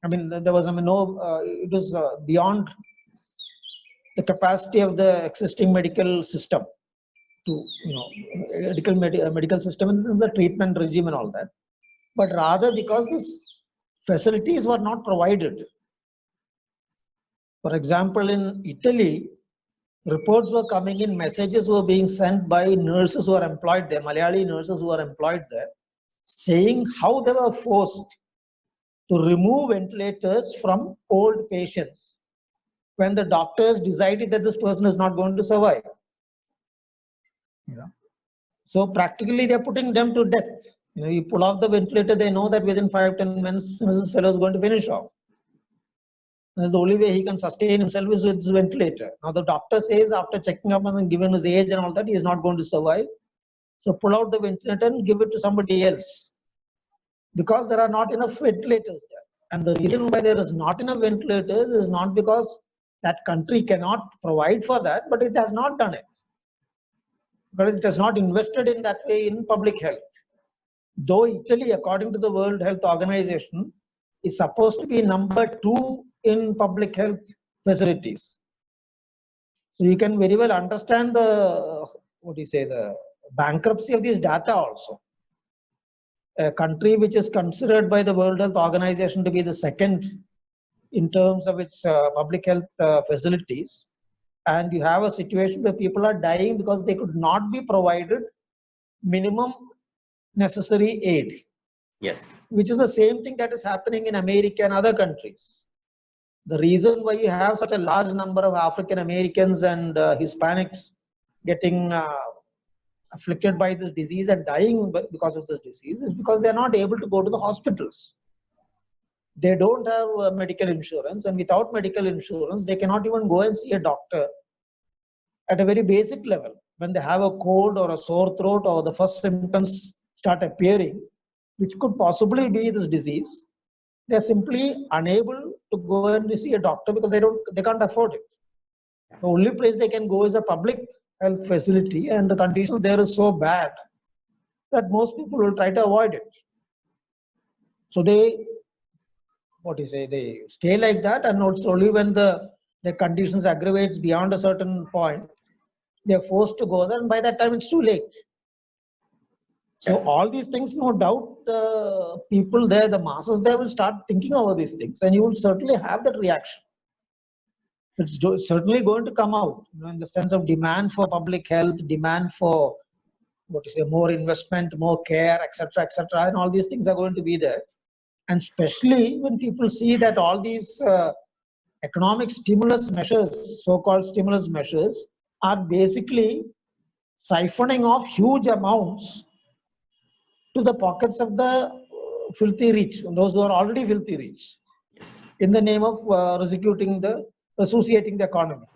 I mean, there was it was beyond the capacity of the existing medical system to, medical system and the treatment regime and all that, but rather because these facilities were not provided. For example, in Italy, reports were coming in, messages were being sent by nurses who are employed there, Malayali nurses who are employed there, saying how they were forced to remove ventilators from old patients when the doctors decided that this person is not going to survive. So practically they're putting them to death. You pull off the ventilator, they know that within 5-10 minutes this fellow is going to finish off. And the only way he can sustain himself is with his ventilator. Now the doctor says, after checking up and given his age and all that, he is not going to survive. So pull out the ventilator and give it to somebody else, because there are not enough ventilators there. And the reason why there is not enough ventilators is not because that country cannot provide for that, but it has not done it, because it has not invested in that way in public health. Though Italy, according to the World Health Organization, is supposed to be number 2 in public health facilities. So you can very well understand the bankruptcy of these data also. A country which is considered by the World Health Organization to be the second in terms of its public health facilities, and you have a situation where people are dying because they could not be provided minimum necessary aid. Yes. Which is the same thing that is happening in America and other countries. The reason why you have such a large number of African Americans and Hispanics getting afflicted by this disease and dying because of this disease is because they are not able to go to the hospitals. They don't have medical insurance, and without medical insurance, they cannot even go and see a doctor at a very basic level. When they have a cold or a sore throat or the first symptoms start appearing, which could possibly be this disease, they're simply unable to go and see a doctor because they can't afford it. The only place they can go is a public health facility, and the condition there is so bad that most people will try to avoid it. So they stay like that, and also only when the conditions aggravates beyond a certain point, they're forced to go there, and by that time it's too late. So all these things, no doubt, people there, the masses there will start thinking over these things, and you will certainly have that reaction. It's certainly going to come out, in the sense of demand for public health, demand for more investment, more care, etc., etc., and all these things are going to be there. And especially when people see that all these economic stimulus measures, so-called stimulus measures, are basically siphoning off huge amounts to the pockets of the filthy rich, those who are already filthy rich, Yes. in the name of associating the economy.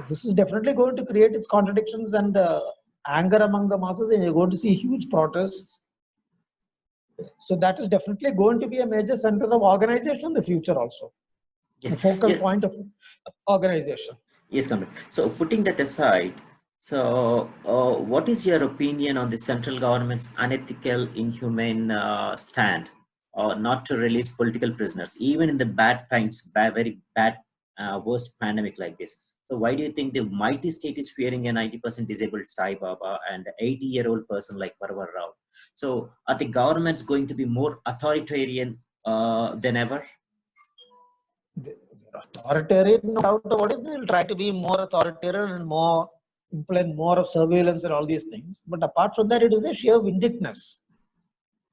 This is definitely going to create its contradictions and anger among the masses, and you're going to see huge protests. So that is definitely going to be a major center of organization in the future also. Yes. A focal Yes. point of organization. Yes, Comrade. So putting that aside, so what is your opinion on the central government's unethical, inhumane stand not to release political prisoners, even in the bad times, very bad, worst pandemic like this? So why do you think the mighty state is fearing a 90% disabled Sai Baba and an 80-year-old person like Varvar Rao? So are the governments going to be more authoritarian than ever? Authoritarian, no doubt about it. They will try to be more authoritarian and more implement more of surveillance and all these things. But apart from that, it is a sheer vindictiveness,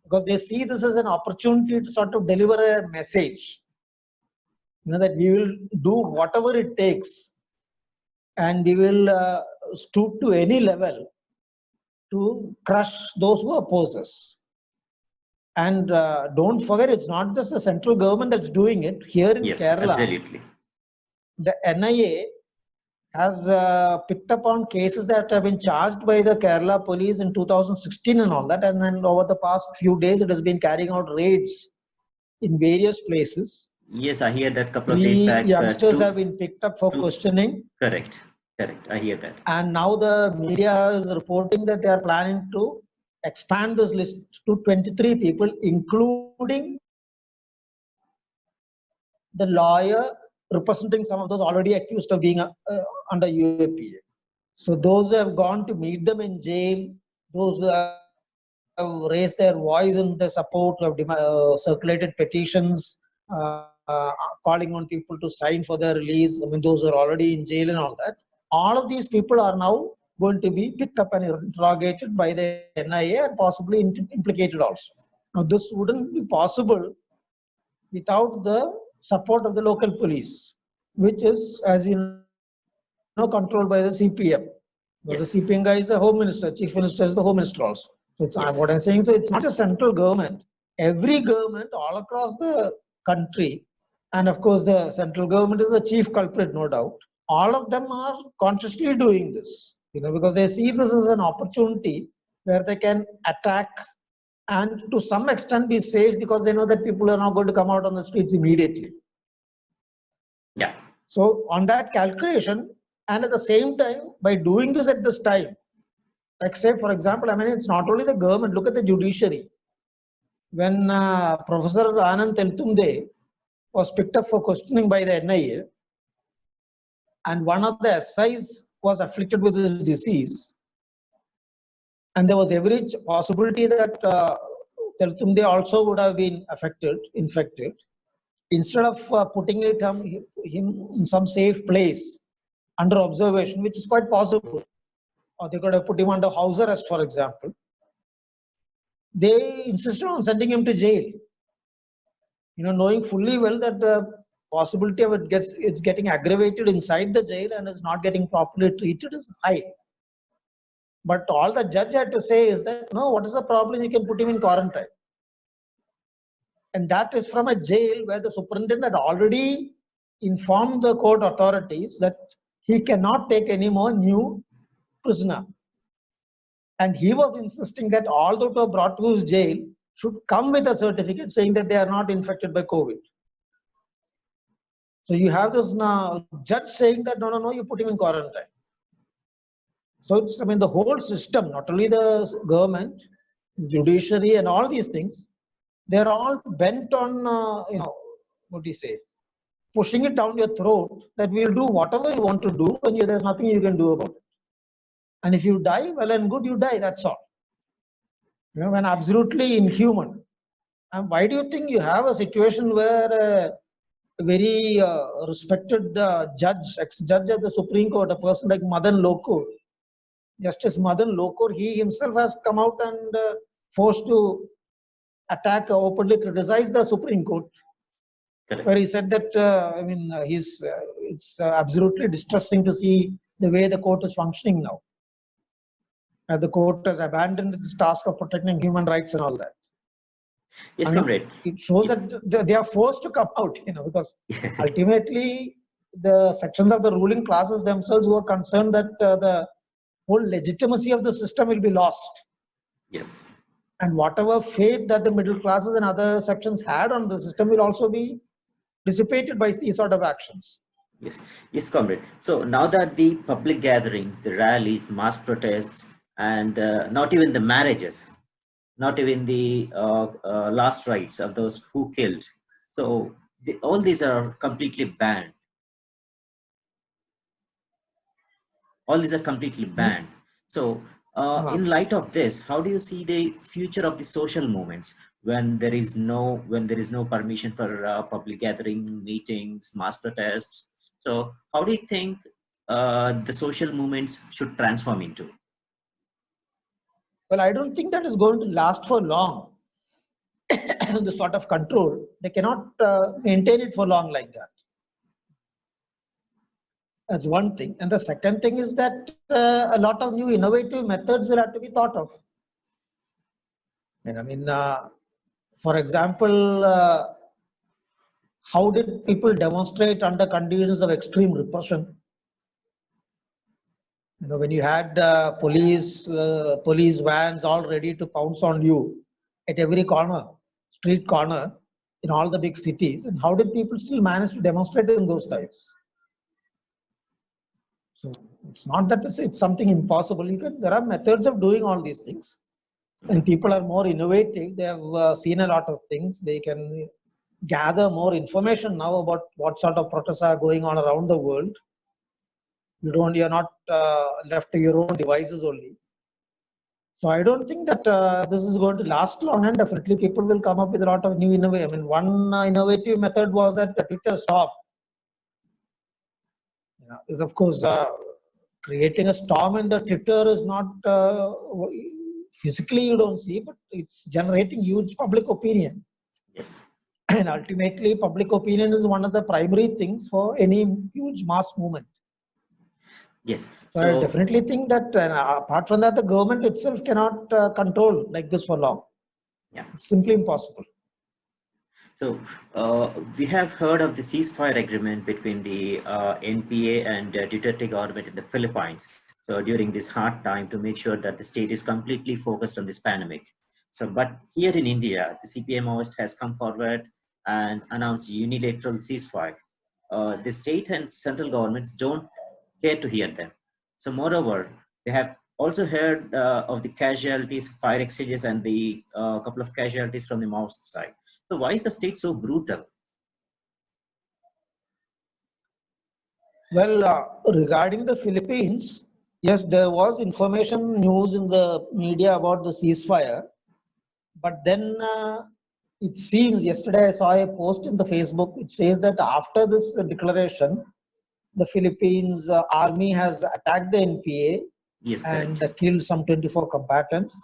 because they see this as an opportunity to sort of deliver a message, that we will do whatever it takes, and we will stoop to any level to crush those who oppose us. And don't forget, it's not just the central government that's doing it. Here in Yes, Kerala, absolutely. the NIA has picked up on cases that have been charged by the Kerala police in 2016 and all that. And then over the past few days, it has been carrying out raids in various places. Yes, I hear that couple of 3 days back. youngsters have been picked up for questioning. Correct. I hear that. And now the media is reporting that they are planning to expand this list to 23 people, including the lawyer representing some of those already accused of being under UAPA. So those who have gone to meet them in jail, those who have raised their voice in the support, who have circulated petitions, calling on people to sign for their release, those who are already in jail and all that, all of these people are now going to be picked up and interrogated by the NIA and possibly implicated also. Now, this wouldn't be possible without the support of the local police, which is, as you know, controlled by the CPM. Because the CPM guy is the Home Minister, Chief Minister is the Home Minister also. So it's what I'm saying. So it's not a central government. Every government all across the country, and of course the central government is the chief culprit, no doubt. All of them are consciously doing this, because they see this as an opportunity where they can attack and to some extent be safe, because they know that people are not going to come out on the streets immediately. Yeah. So on that calculation, and at the same time, by doing this at this time, like say, for example, it's not only the government, look at the judiciary. When Professor Anand Teltunde was picked up for questioning by the NIA, and one of the SIs was afflicted with this disease, and there was every possibility that Teltunde also would have been infected. Instead of putting him in some safe place under observation, which is quite possible, or they could have put him under house arrest, for example, they insisted on sending him to jail, knowing fully well that the possibility of it's getting aggravated inside the jail and is not getting properly treated is high. But all the judge had to say is that, no, what is the problem? You can put him in quarantine. And that is from a jail where the superintendent had already informed the court authorities that he cannot take any more new prisoner. And he was insisting that all those who are brought to his jail should come with a certificate saying that they are not infected by COVID. So you have this now judge saying that no, you put him in quarantine. So it's, I mean, the whole system, not only the government, the judiciary, and all these things, they're all bent on, what do you say, pushing it down your throat that we'll do whatever you want to do, and there's nothing you can do about it. And if you die, well and good, you die. That's all. When absolutely inhuman. And why do you think you have a situation where a very respected judge, ex-judge of the Supreme Court, a person like Madan Lokur, Justice Madan Lokur, he himself has come out and forced to attack, openly criticize the Supreme Court, Correct. where he said that, it's absolutely distressing to see the way the court is functioning now. The court has abandoned its task of protecting human rights and all that. Yes, I mean, comrade. it shows that they are forced to come out, because ultimately the sections of the ruling classes themselves were concerned that the whole legitimacy of the system will be lost. Yes. And whatever faith that the middle classes and other sections had on the system will also be dissipated by these sort of actions. Yes, yes, comrade. So now that the public gathering, the rallies, mass protests, and not even the marriages, not even the last rites of those who killed, so all these are completely banned. All these are completely banned. So in light of this, how do you see the future of the social movements when there is no permission for public gathering, meetings, mass protests? So how do you think the social movements should transform into? Well, I don't think that is going to last for long. The sort of control, they cannot maintain it for long like that. That's one thing. And the second thing is that a lot of new innovative methods will have to be thought of. And I mean, for example, how did people demonstrate under conditions of extreme repression? When you had police vans all ready to pounce on you at every corner, street corner, in all the big cities, and how did people still manage to demonstrate in those times? So it's not that it's something impossible. There are methods of doing all these things, and people are more innovative. They have seen a lot of things. They can gather more information now about what sort of protests are going on around the world. You're not left to your own devices only. So I don't think that this is going to last long, and definitely people will come up with a lot of new innovation. I mean, one innovative method was that the Twitter stop. Is of course creating a storm in the Twitter is not physically you don't see, but it's generating huge public opinion. Yes. And ultimately, public opinion is one of the primary things for any huge mass movement. Yes. So I definitely think that apart from that, the government itself cannot control like this for long. Yeah. It's simply impossible. So we have heard of the ceasefire agreement between the NPA and Duterte government in the Philippines. So during this hard time to make sure that the state is completely focused on this pandemic. So, but here in India, the CPM-Maoist has come forward and announced unilateral ceasefire. The state and central governments don't care to hear them. So moreover, they have also heard of the casualties, fire exchanges, and the couple of casualties from the Maoist side. So why is the state so brutal? Well, regarding the Philippines, yes, there was information news in the media about the ceasefire. But then it seems, yesterday I saw a post in the Facebook which says that after this declaration, the Philippines army has attacked the NPA. Yes, and correct. killed some 24 combatants.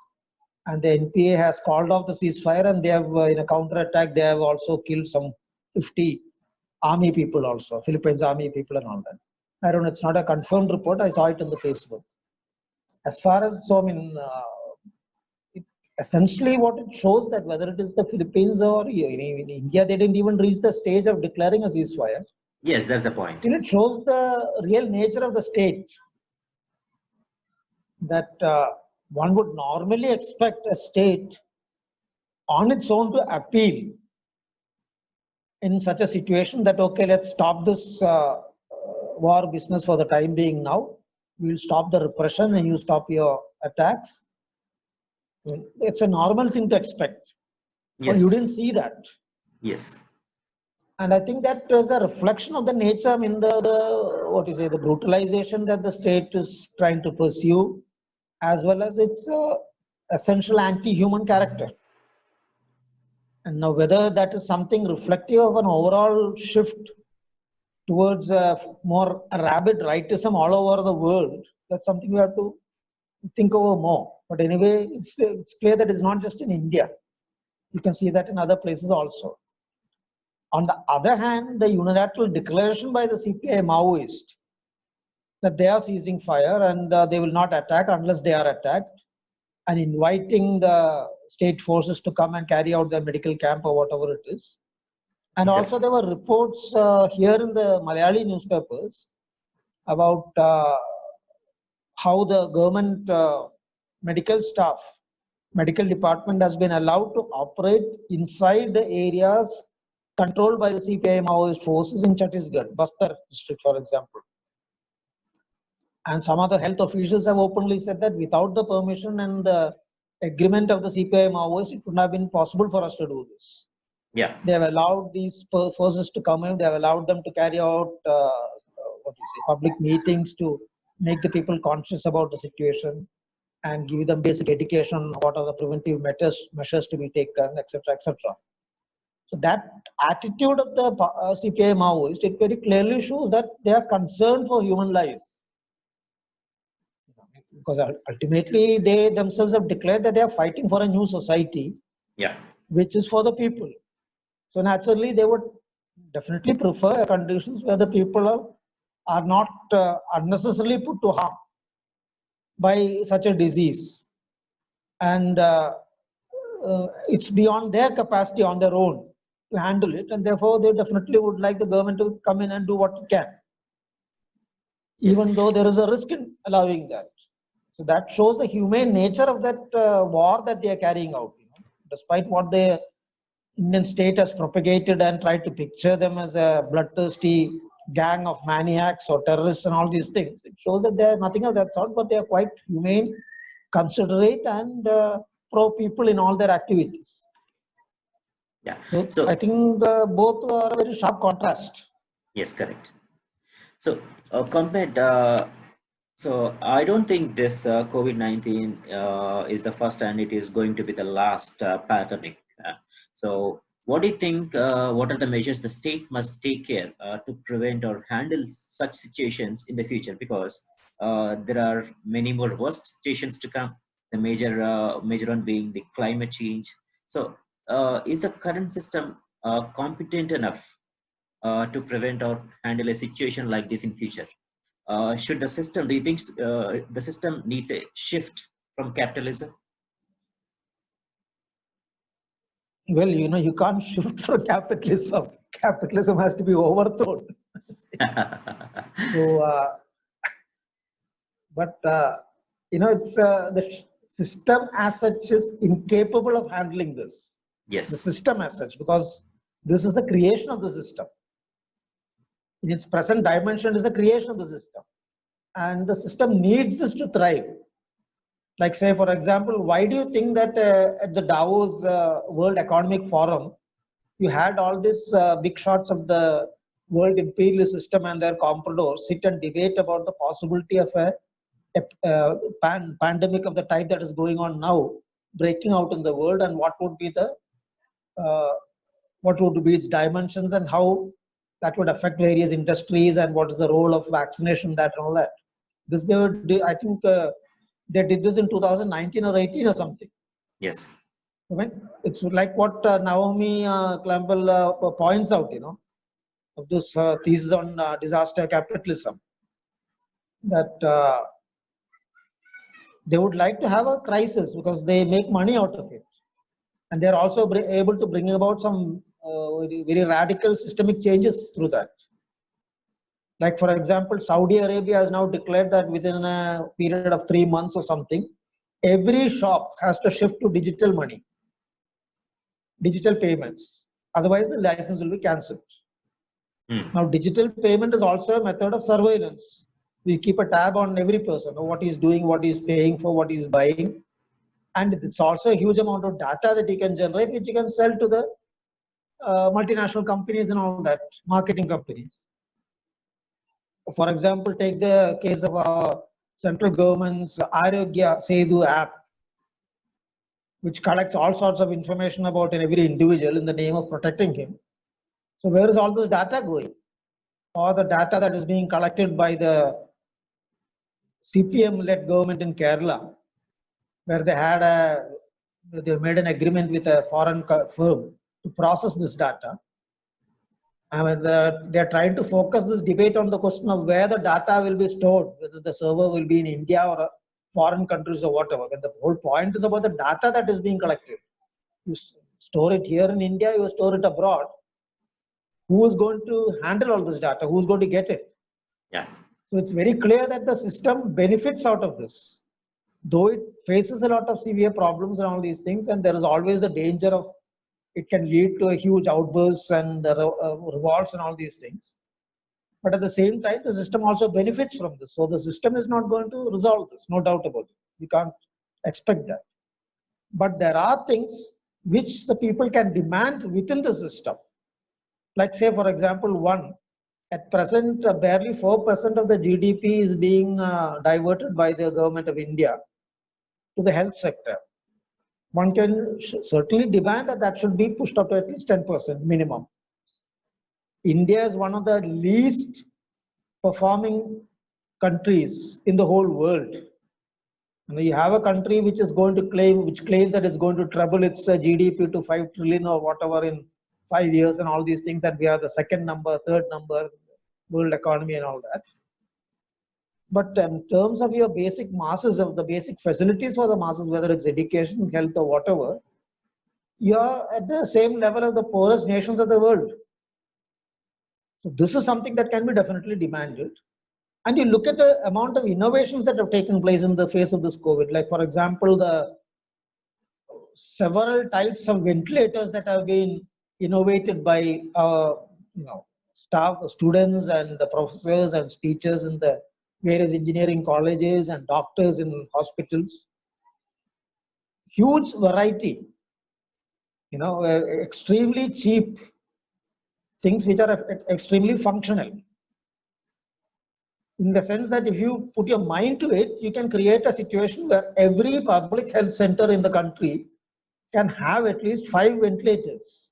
And the NPA has called off the ceasefire, and they have, in a counter-attack, they have also killed some 50 army people also, Philippines army people and all that. I don't know, it's not a confirmed report. I saw it on the Facebook. As far as, so I mean, essentially what it shows that whether it is the Philippines or in India, they didn't even reach the stage of declaring a ceasefire. Yes, that's the point. Still, it shows the real nature of the state, that one would normally expect a state on its own to appeal in such a situation that, okay, let's stop this war business for the time being now. We'll stop the repression and you stop your attacks. It's a normal thing to expect. But you Yes, didn't see that. yes, And I think that is a reflection of the nature, I mean, the brutalization that the state is trying to pursue, as well as its essential anti-human character. And now whether that is something reflective of an overall shift towards more rabid rightism all over the world, that's something we have to think over more. But anyway, it's clear that it's not just in India. You can see that in other places also. On the other hand, the unilateral declaration by the CPI Maoist that they are ceasing fire and they will not attack unless they are attacked, and inviting the state forces to come and carry out their medical camp or whatever it is. And exactly. also there were reports here in the Malayali newspapers about how the government medical staff, medical department has been allowed to operate inside the areas controlled by the CPI Maoist forces in Chhattisgarh, Bastar district, for example. And some of the health officials have openly said that without the permission and the agreement of the CPI Maoists, it would not have been possible for us to do this. Yeah, They have allowed these forces to come in. They have allowed them to carry out public meetings to make the people conscious about the situation and give them basic education on what are the preventive measures to be taken, etc., etc. So that attitude of the CPI Maoist, it very clearly shows that they are concerned for human lives. Because ultimately they themselves have declared that they are fighting for a new society, yeah, which is for the people. So naturally, they would definitely prefer conditions where the people are not unnecessarily put to harm by such a disease. And it's beyond their capacity on their own to handle it. And therefore, they definitely would like the government to come in and do what it can, yes, even though there is a risk in allowing that. So that shows the humane nature of that war that they are carrying out. Despite what the Indian state has propagated and tried to picture them as a bloodthirsty gang of maniacs or terrorists and all these things, it shows that they are nothing of that sort, but they are quite humane, considerate, and pro people in all their activities. yeah. So So, I think both are a very sharp contrast. yes, correct. So, compared, so I don't think this COVID-19 is the first and it is going to be the last pandemic. So, what do you think? What are the measures the state must take care to prevent or handle such situations in the future? Because there are many more worst situations to come. The major one being the climate change. So, is the current system competent enough to prevent or handle a situation like this in future? Should the system, do you think the system needs a shift from capitalism? Well, you can't shift from capitalism. Capitalism has to be overthrown. So, but it's the system as such is incapable of handling this. The Yes, system as such, because this is a creation of the system. In its present dimension, is a creation of the system, and the system needs this to thrive. Like, say, for example, why do you think that at the Davos World Economic Forum, you had all these big shots of the world imperial system and their compradors sit and debate about the possibility of a pandemic of the type that is going on now breaking out in the world, and what would be uh, its dimensions and how that would affect various industries, and what is the role of vaccination, that and all that. This I think they did this in 2019 or 18 or something. yes, I mean, it's like what Naomi Campbell points out, of this thesis on disaster capitalism, that They would like to have a crisis because they make money out of it. And they're also able to bring about some very radical systemic changes through that. Like, for example, Saudi Arabia has now declared that within a period of 3 months or something, every shop has to shift to digital money, digital payments. Otherwise, the license will be cancelled. Now, digital payment is also a method of surveillance. We keep a tab on every person, what he's doing, what he's paying for, what he's buying. And it's also a huge amount of data that he can generate, which he can sell to the multinational companies and all that, marketing companies. For example, take the case of central government's Arogya Setu app, which collects all sorts of information about every individual in the name of protecting him. So where is all this data going? Or the data that is being collected by the CPM-led government in Kerala, where they made an agreement with a foreign firm to process this data. And they're trying to focus this debate on the question of where the data will be stored, whether the server will be in India or foreign countries or whatever. But the whole point is about the data that is being collected. You store it here in India, you store it abroad. Who is going to handle all this data? Who's going to get it? Yeah. So it's very clear that the system benefits out of this, though it faces a lot of severe problems and all these things, and there is always a danger of it can lead to a huge outbursts and revolts and all these things. But at the same time, the system also benefits from this. So the system is not going to resolve this, no doubt about it. You can't expect that. But there are things which the people can demand within the system. Like, say, for example, at present, barely 4% of the GDP is being diverted by the government of India to the health sector. One can certainly demand that should be pushed up to at least 10% minimum. India is one of the least performing countries in the whole world. You have a country which is going to claims that it's going to treble its GDP to 5 trillion or whatever in 5 years and all these things, and we are the second number, third number world economy and all that. But in terms of your basic masses, of the basic facilities for the masses, whether it's education, health, or whatever, you're at the same level as the poorest nations of the world. So this is something that can be definitely demanded. And you look at the amount of innovations that have taken place in the face of this COVID. Like, for example, the several types of ventilators that have been innovated by staff, students, and the professors and teachers in the various engineering colleges and doctors in hospitals. Huge variety, extremely cheap things which are extremely functional. In the sense that if you put your mind to it, you can create a situation where every public health center in the country can have at least 5 ventilators.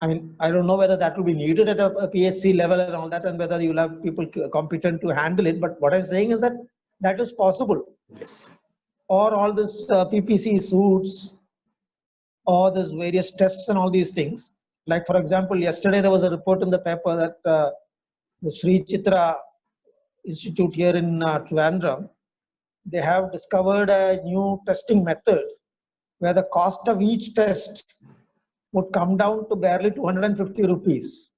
I mean, I don't know whether that will be needed at a PHC level and all that, and whether you'll have people competent to handle it. But what I'm saying is that that is possible. Yes. Or all this PPC suits, or this various tests and all these things. Like, for example, yesterday there was a report in the paper that the Sri Chitra Institute here in Trivandrum, they have discovered a new testing method where the cost of each test would come down to barely 250 rupees.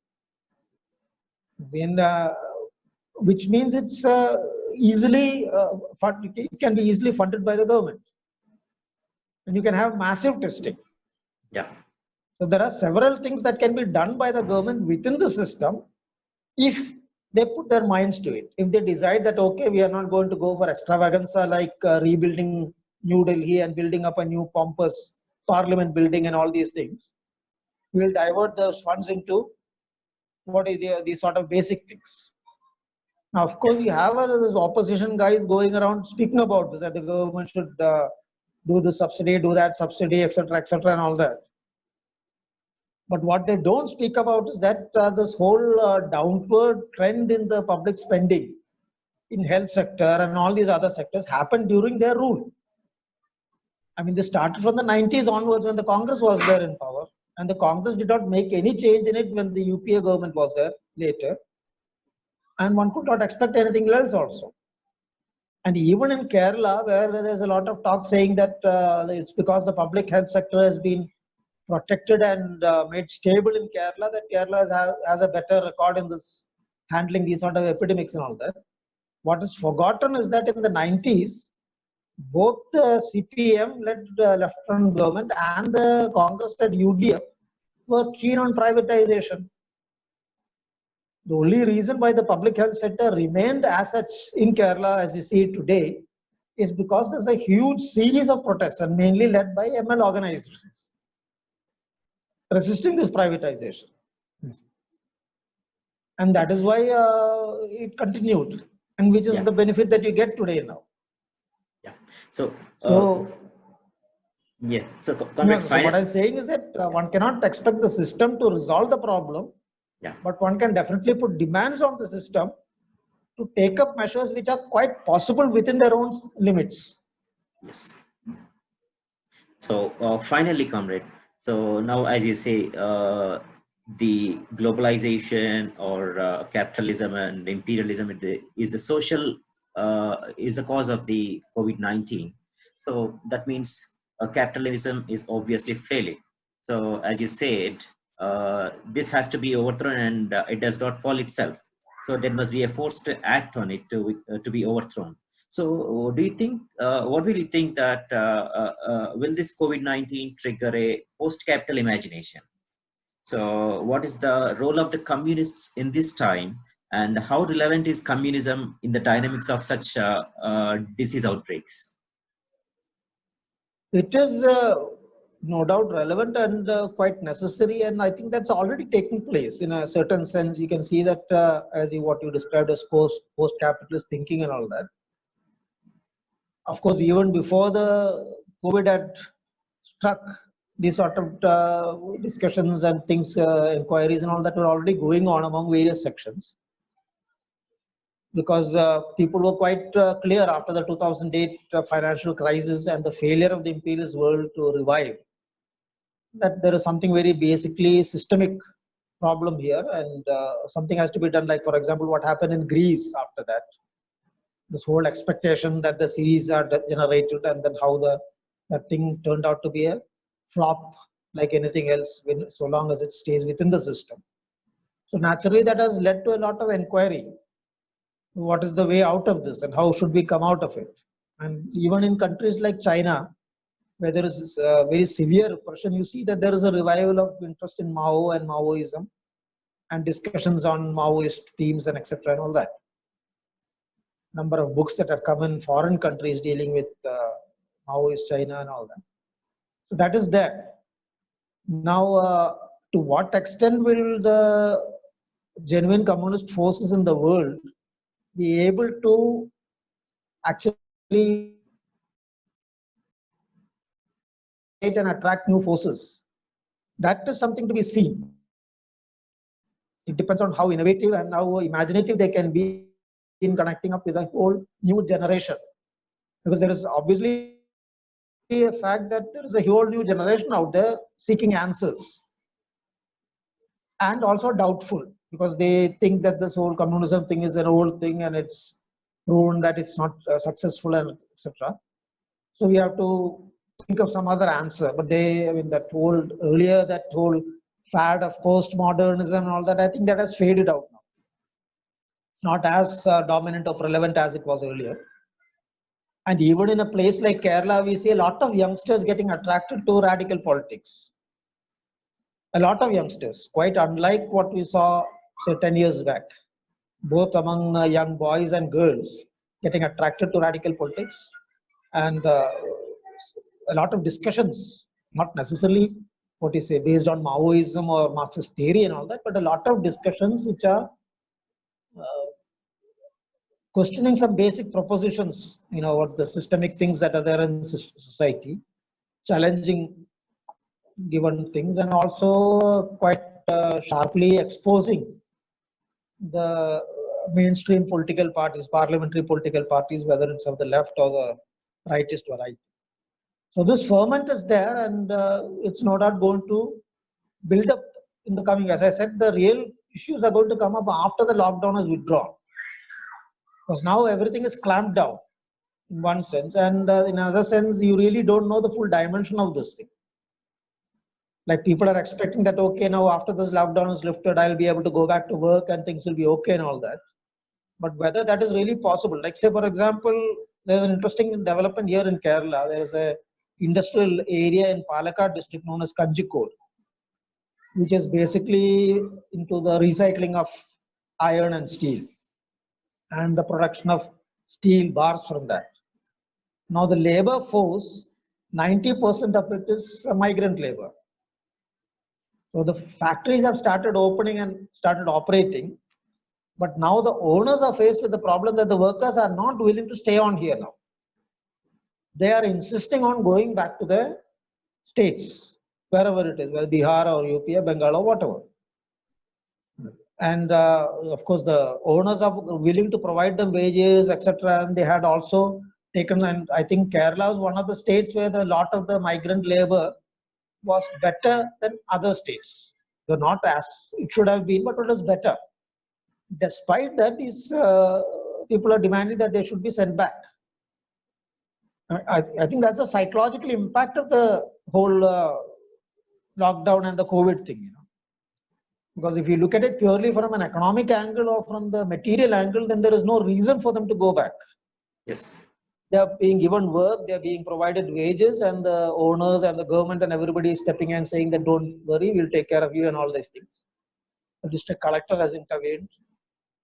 Which means it's easily it can be easily funded by the government, and you can have massive testing. Yeah. So there are several things that can be done by the government within the system if they put their minds to it. If they decide that, okay, we are not going to go for extravaganza like rebuilding New Delhi and building up a new pompous parliament building and all these things, we will divert those funds into what is the sort of basic things. Now, of course, you have those opposition guys going around speaking about this, that the government should do the subsidy, do that subsidy, etc., and all that. But what they don't speak about is that this whole downward trend in the public spending in health sector and all these other sectors happened during their rule. I mean, they started from the 90s onwards when the Congress was there in power, and the Congress did not make any change in it when the UPA government was there later. And one could not expect anything else also. And even in Kerala, where there's a lot of talk saying that it's because the public health sector has been protected and made stable in Kerala, that Kerala has a better record in this handling these sort of epidemics and all that. What is forgotten is that in the 90s, both the CPM-led left-front government and the Congress-led UDF were keen on privatization. The only reason why the public health sector remained as such in Kerala, as you see it today, is because there's a huge series of protests, and mainly led by ML organizations, resisting this privatization. And that is why it continued, and which is the benefit that you get today now. Yeah. So, so what I'm saying is that one cannot expect the system to resolve the problem. Yeah. But one can definitely put demands on the system to take up measures which are quite possible within their own limits. Yes. So finally, comrade. So now, as you say, the globalization or capitalism and imperialism is the social is the cause of the COVID-19. So that means capitalism is obviously failing. So as you said, this has to be overthrown, and it does not fall itself. So there must be a force to act on it to be overthrown. So do you think, what will you think that will this COVID-19 trigger a post-capital imagination? So what is the role of the communists in this time, and how relevant is communism in the dynamics of such disease outbreaks? It is no doubt relevant and quite necessary, and I think that's already taking place in a certain sense. You can see that what you described as post-capitalist thinking and all that. Of course, even before the COVID had struck, these sort of discussions and things, inquiries and all that were already going on among various sections. Because people were quite clear after the 2008 financial crisis and the failure of the imperialist world to revive, that there is something very basically systemic problem here, and something has to be done. Like, for example, what happened in Greece after that. This whole expectation that the series are generated, and then how that thing turned out to be a flop like anything else, so long as it stays within the system. So naturally, that has led to a lot of inquiry. What is the way out of this, and how should we come out of it? And even in countries like China, where there is very severe repression, you see that there is a revival of interest in Mao and Maoism, and discussions on Maoist themes and etc. and all that. Number of books that have come in foreign countries dealing with Maoist China and all that. So that is there. Now, to what extent will the genuine communist forces in the world be able to actually and attract new forces? That is something to be seen. It depends on how innovative and how imaginative they can be in connecting up with a whole new generation. Because there is obviously a fact that there is a whole new generation out there seeking answers, and also doubtful, because they think that this whole communism thing is an old thing and it's proven that it's not successful and etc. So we have to think of some other answer. But that whole fad of postmodernism and all that, I think that has faded out now. It's not as dominant or relevant as it was earlier. And even in a place like Kerala, we see a lot of youngsters getting attracted to radical politics. A lot of youngsters, quite unlike what we saw, say, 10 years back, both among young boys and girls getting attracted to radical politics, and a lot of discussions, not necessarily based on Maoism or Marxist theory and all that, but a lot of discussions which are questioning some basic propositions, what the systemic things that are there in society, challenging given things, and also quite sharply exposing the mainstream political parties, parliamentary political parties, whether it's of the left or the rightist variety. So this ferment is there, and it's no doubt going to build up in the coming. As I said, the real issues are going to come up after the lockdown is withdrawn, because now everything is clamped down. in one sense, and in another sense, you really don't know the full dimension of this thing. Like people are expecting that, okay, now after this lockdown is lifted, I'll be able to go back to work and things will be okay and all that. But whether that is really possible, like say, for example, there's an interesting development here in Kerala. There's a industrial area in Palakkad district known as Kanjikode, which is basically into the recycling of iron and steel and the production of steel bars from that. Now the labor force, 90% of it is migrant labor. So the factories have started opening and started operating, but now the owners are faced with the problem that the workers are not willing to stay on here now. They are insisting on going back to their states, wherever it is, whether Bihar or UP or Bengal or whatever. And of course, the owners are willing to provide them wages, etc. And they had also taken, and I think Kerala was one of the states where a lot of the migrant labor was better than other states. Though not as it should have been, but it was better. Despite that, these people are demanding that they should be sent back. I think that's a psychological impact of the whole lockdown and the COVID thing, you know. Because if you look at it purely from an economic angle or from the material angle, then there is no reason for them to go back. Yes. They are being given work, they are being provided wages, and the owners and the government and everybody is stepping in and saying that don't worry, we'll take care of you and all these things. The district collector has intervened.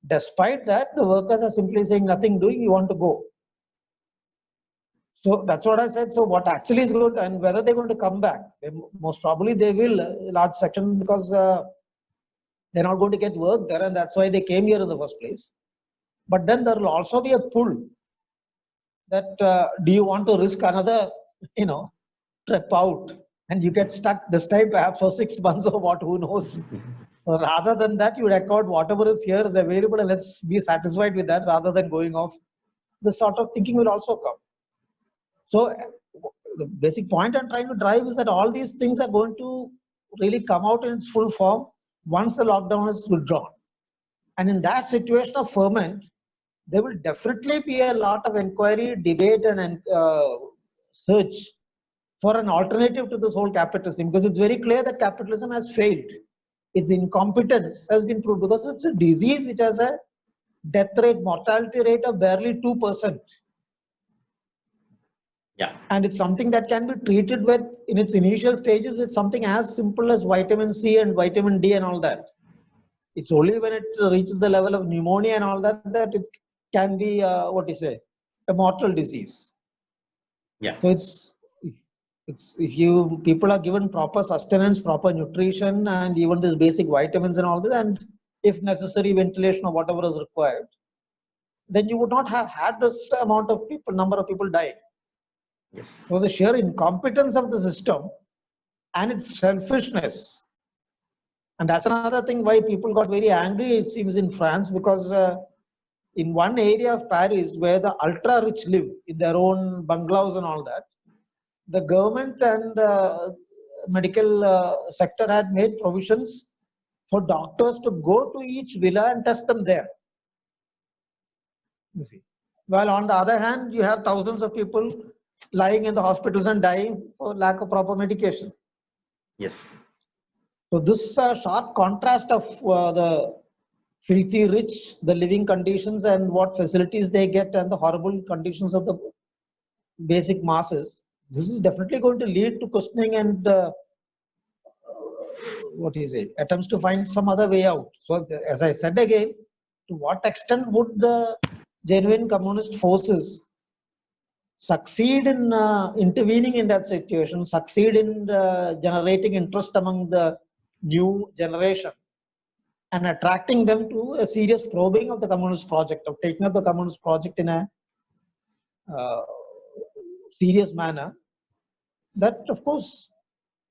Despite that, the workers are simply saying nothing doing, you want to go. So that's what I said. So what actually is going to, and whether they're going to come back, most probably they will, a large section, because they're not going to get work there, and that's why they came here in the first place. But then there will also be a pull that do you want to risk another, you know, trip out, and you get stuck this time perhaps for 6 months or what, who knows. Rather than that, you record whatever is here is available and let's be satisfied with that rather than going off. This sort of thinking will also come. So the basic point I'm trying to drive is that all these things are going to really come out in its full form once the lockdown is withdrawn. And in that situation of ferment, there will definitely be a lot of inquiry, debate, and search for an alternative to this whole capitalism, because it's very clear that capitalism has failed. Its incompetence has been proved because it's a disease which has a death rate, mortality rate of barely 2%. Yeah. And it's something that can be treated with, in its initial stages, with something as simple as vitamin C and vitamin D and all that. It's only when it reaches the level of pneumonia and all that, that it can be, a mortal disease. Yeah. So it's if people are given proper sustenance, proper nutrition, and even these basic vitamins and all that, and if necessary ventilation or whatever is required, then you would not have had this number of people dying. Yes. So the sheer incompetence of the system and its selfishness. And that's another thing why people got very angry, it seems, in France, because in one area of Paris where the ultra rich live in their own bungalows and all that, the government and medical sector had made provisions for doctors to go to each villa and test them there. You see. While on the other hand, you have thousands of people lying in the hospitals and dying for lack of proper medication. Yes. So this sharp contrast of the filthy rich, the living conditions and what facilities they get, and the horrible conditions of the basic masses, this is definitely going to lead to questioning and attempts to find some other way out. So as I said again, to what extent would the genuine communist forces succeed in intervening in that situation, succeed in generating interest among the new generation and attracting them to a serious probing of the communist project, of taking up the communist project in a serious manner, that of course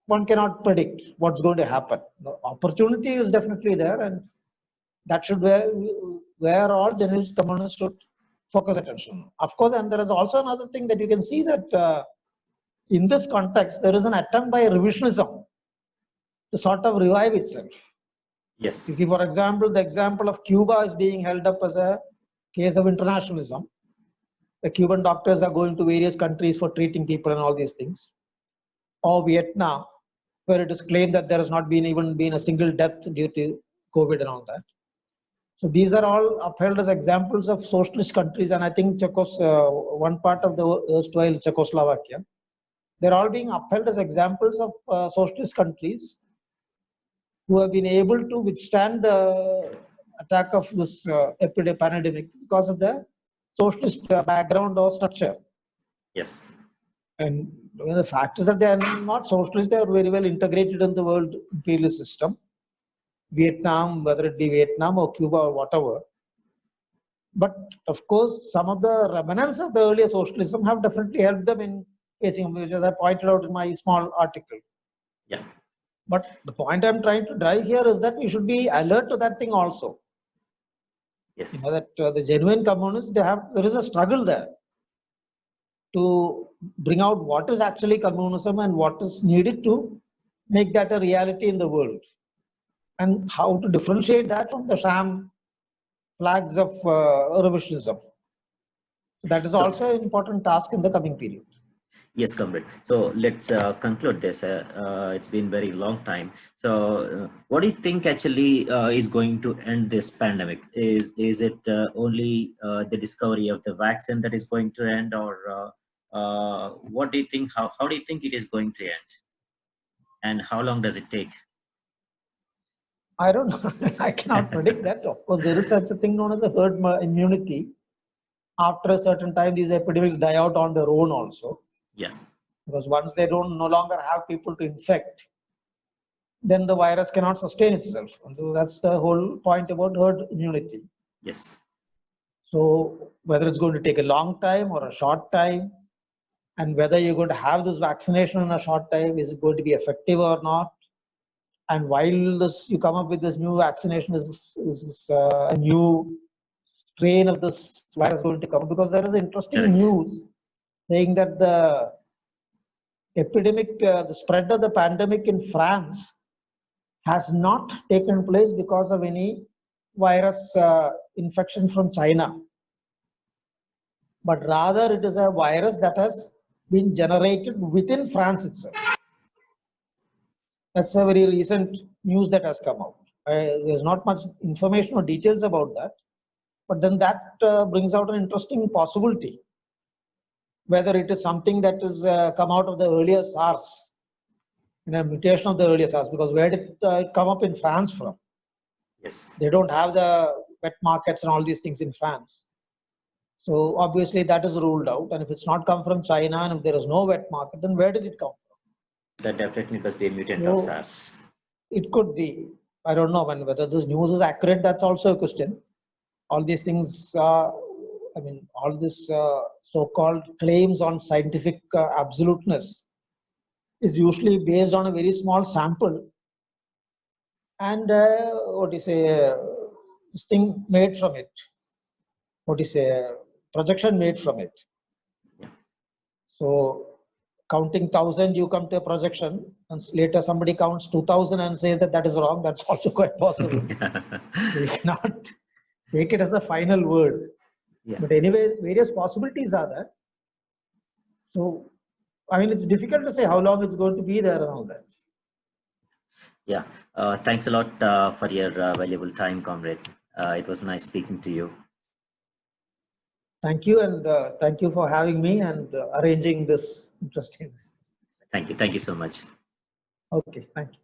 one cannot predict what's going to happen. The opportunity is definitely there, and that should where all genuine communists should focus attention. Of course, and there is also another thing that you can see that in this context, there is an attempt by revisionism to sort of revive itself. Yes. You see, for example, the example of Cuba is being held up as a case of internationalism. The Cuban doctors are going to various countries for treating people and all these things. Or Vietnam, where it is claimed that there has not even been a single death due to COVID and all that. So these are all upheld as examples of socialist countries, and I think one part of the erstwhile Czechoslovakia, they're all being upheld as examples of socialist countries who have been able to withstand the attack of this pandemic because of the socialist background or structure. Yes. And the fact is that they are not socialist, they are very well integrated in the world imperialist system. Vietnam, whether it be Vietnam or Cuba or whatever. But of course, some of the remnants of the earlier socialism have definitely helped them in facing, which as I pointed out in my small article. Yeah. But the point I'm trying to drive here is that we should be alert to that thing also. Yes. You know, that the genuine communists, there is a struggle there to bring out what is actually communism and what is needed to make that a reality in the world, and how to differentiate that from the sham flags of revisionism. That is also an important task in the coming period. Yes, comrade. So let's conclude this. It's been very long time. So what do you think actually is going to end this pandemic? Is it only the discovery of the vaccine that is going to end, or what do you think? How do you think it is going to end? And how long does it take? I don't know. I cannot predict that. Of course, there is such a thing known as a herd immunity. After a certain time, these epidemics die out on their own also. Yeah. Because once they no longer have people to infect, then the virus cannot sustain itself. And so that's the whole point about herd immunity. Yes. So whether it's going to take a long time or a short time, and whether you're going to have this vaccination in a short time, is it going to be effective or not? And while you come up with this new vaccination, is a new strain of this virus going to come? Because there is interesting news saying that the epidemic, the spread of the pandemic in France has not taken place because of any virus infection from China, but rather it is a virus that has been generated within France itself. That's a very recent news that has come out. There's not much information or details about that, but then that brings out an interesting possibility, whether it is something that has come out of the earlier SARS, a mutation of the earlier SARS, because where did it come up in France from? Yes. They don't have the wet markets and all these things in France. So obviously that is ruled out. And if it's not come from China and if there is no wet market, then where did it come from? That definitely must be a mutant of SARS. It could be. I don't know whether this news is accurate. That's also a question. All these things, all this so-called claims on scientific absoluteness is usually based on a very small sample. And this thing made from it. Projection made from it. So counting 1,000, you come to a projection, and later somebody counts 2,000 and says that is wrong. That's also quite possible. You cannot take it as a final word. Yeah. But anyway, various possibilities are there. So, it's difficult to say how long it's going to be there and all that. Yeah. Thanks a lot for your valuable time, comrade. It was nice speaking to you. Thank you, and thank you for having me and arranging this interesting. Thank you. Thank you so much. Okay, thank you.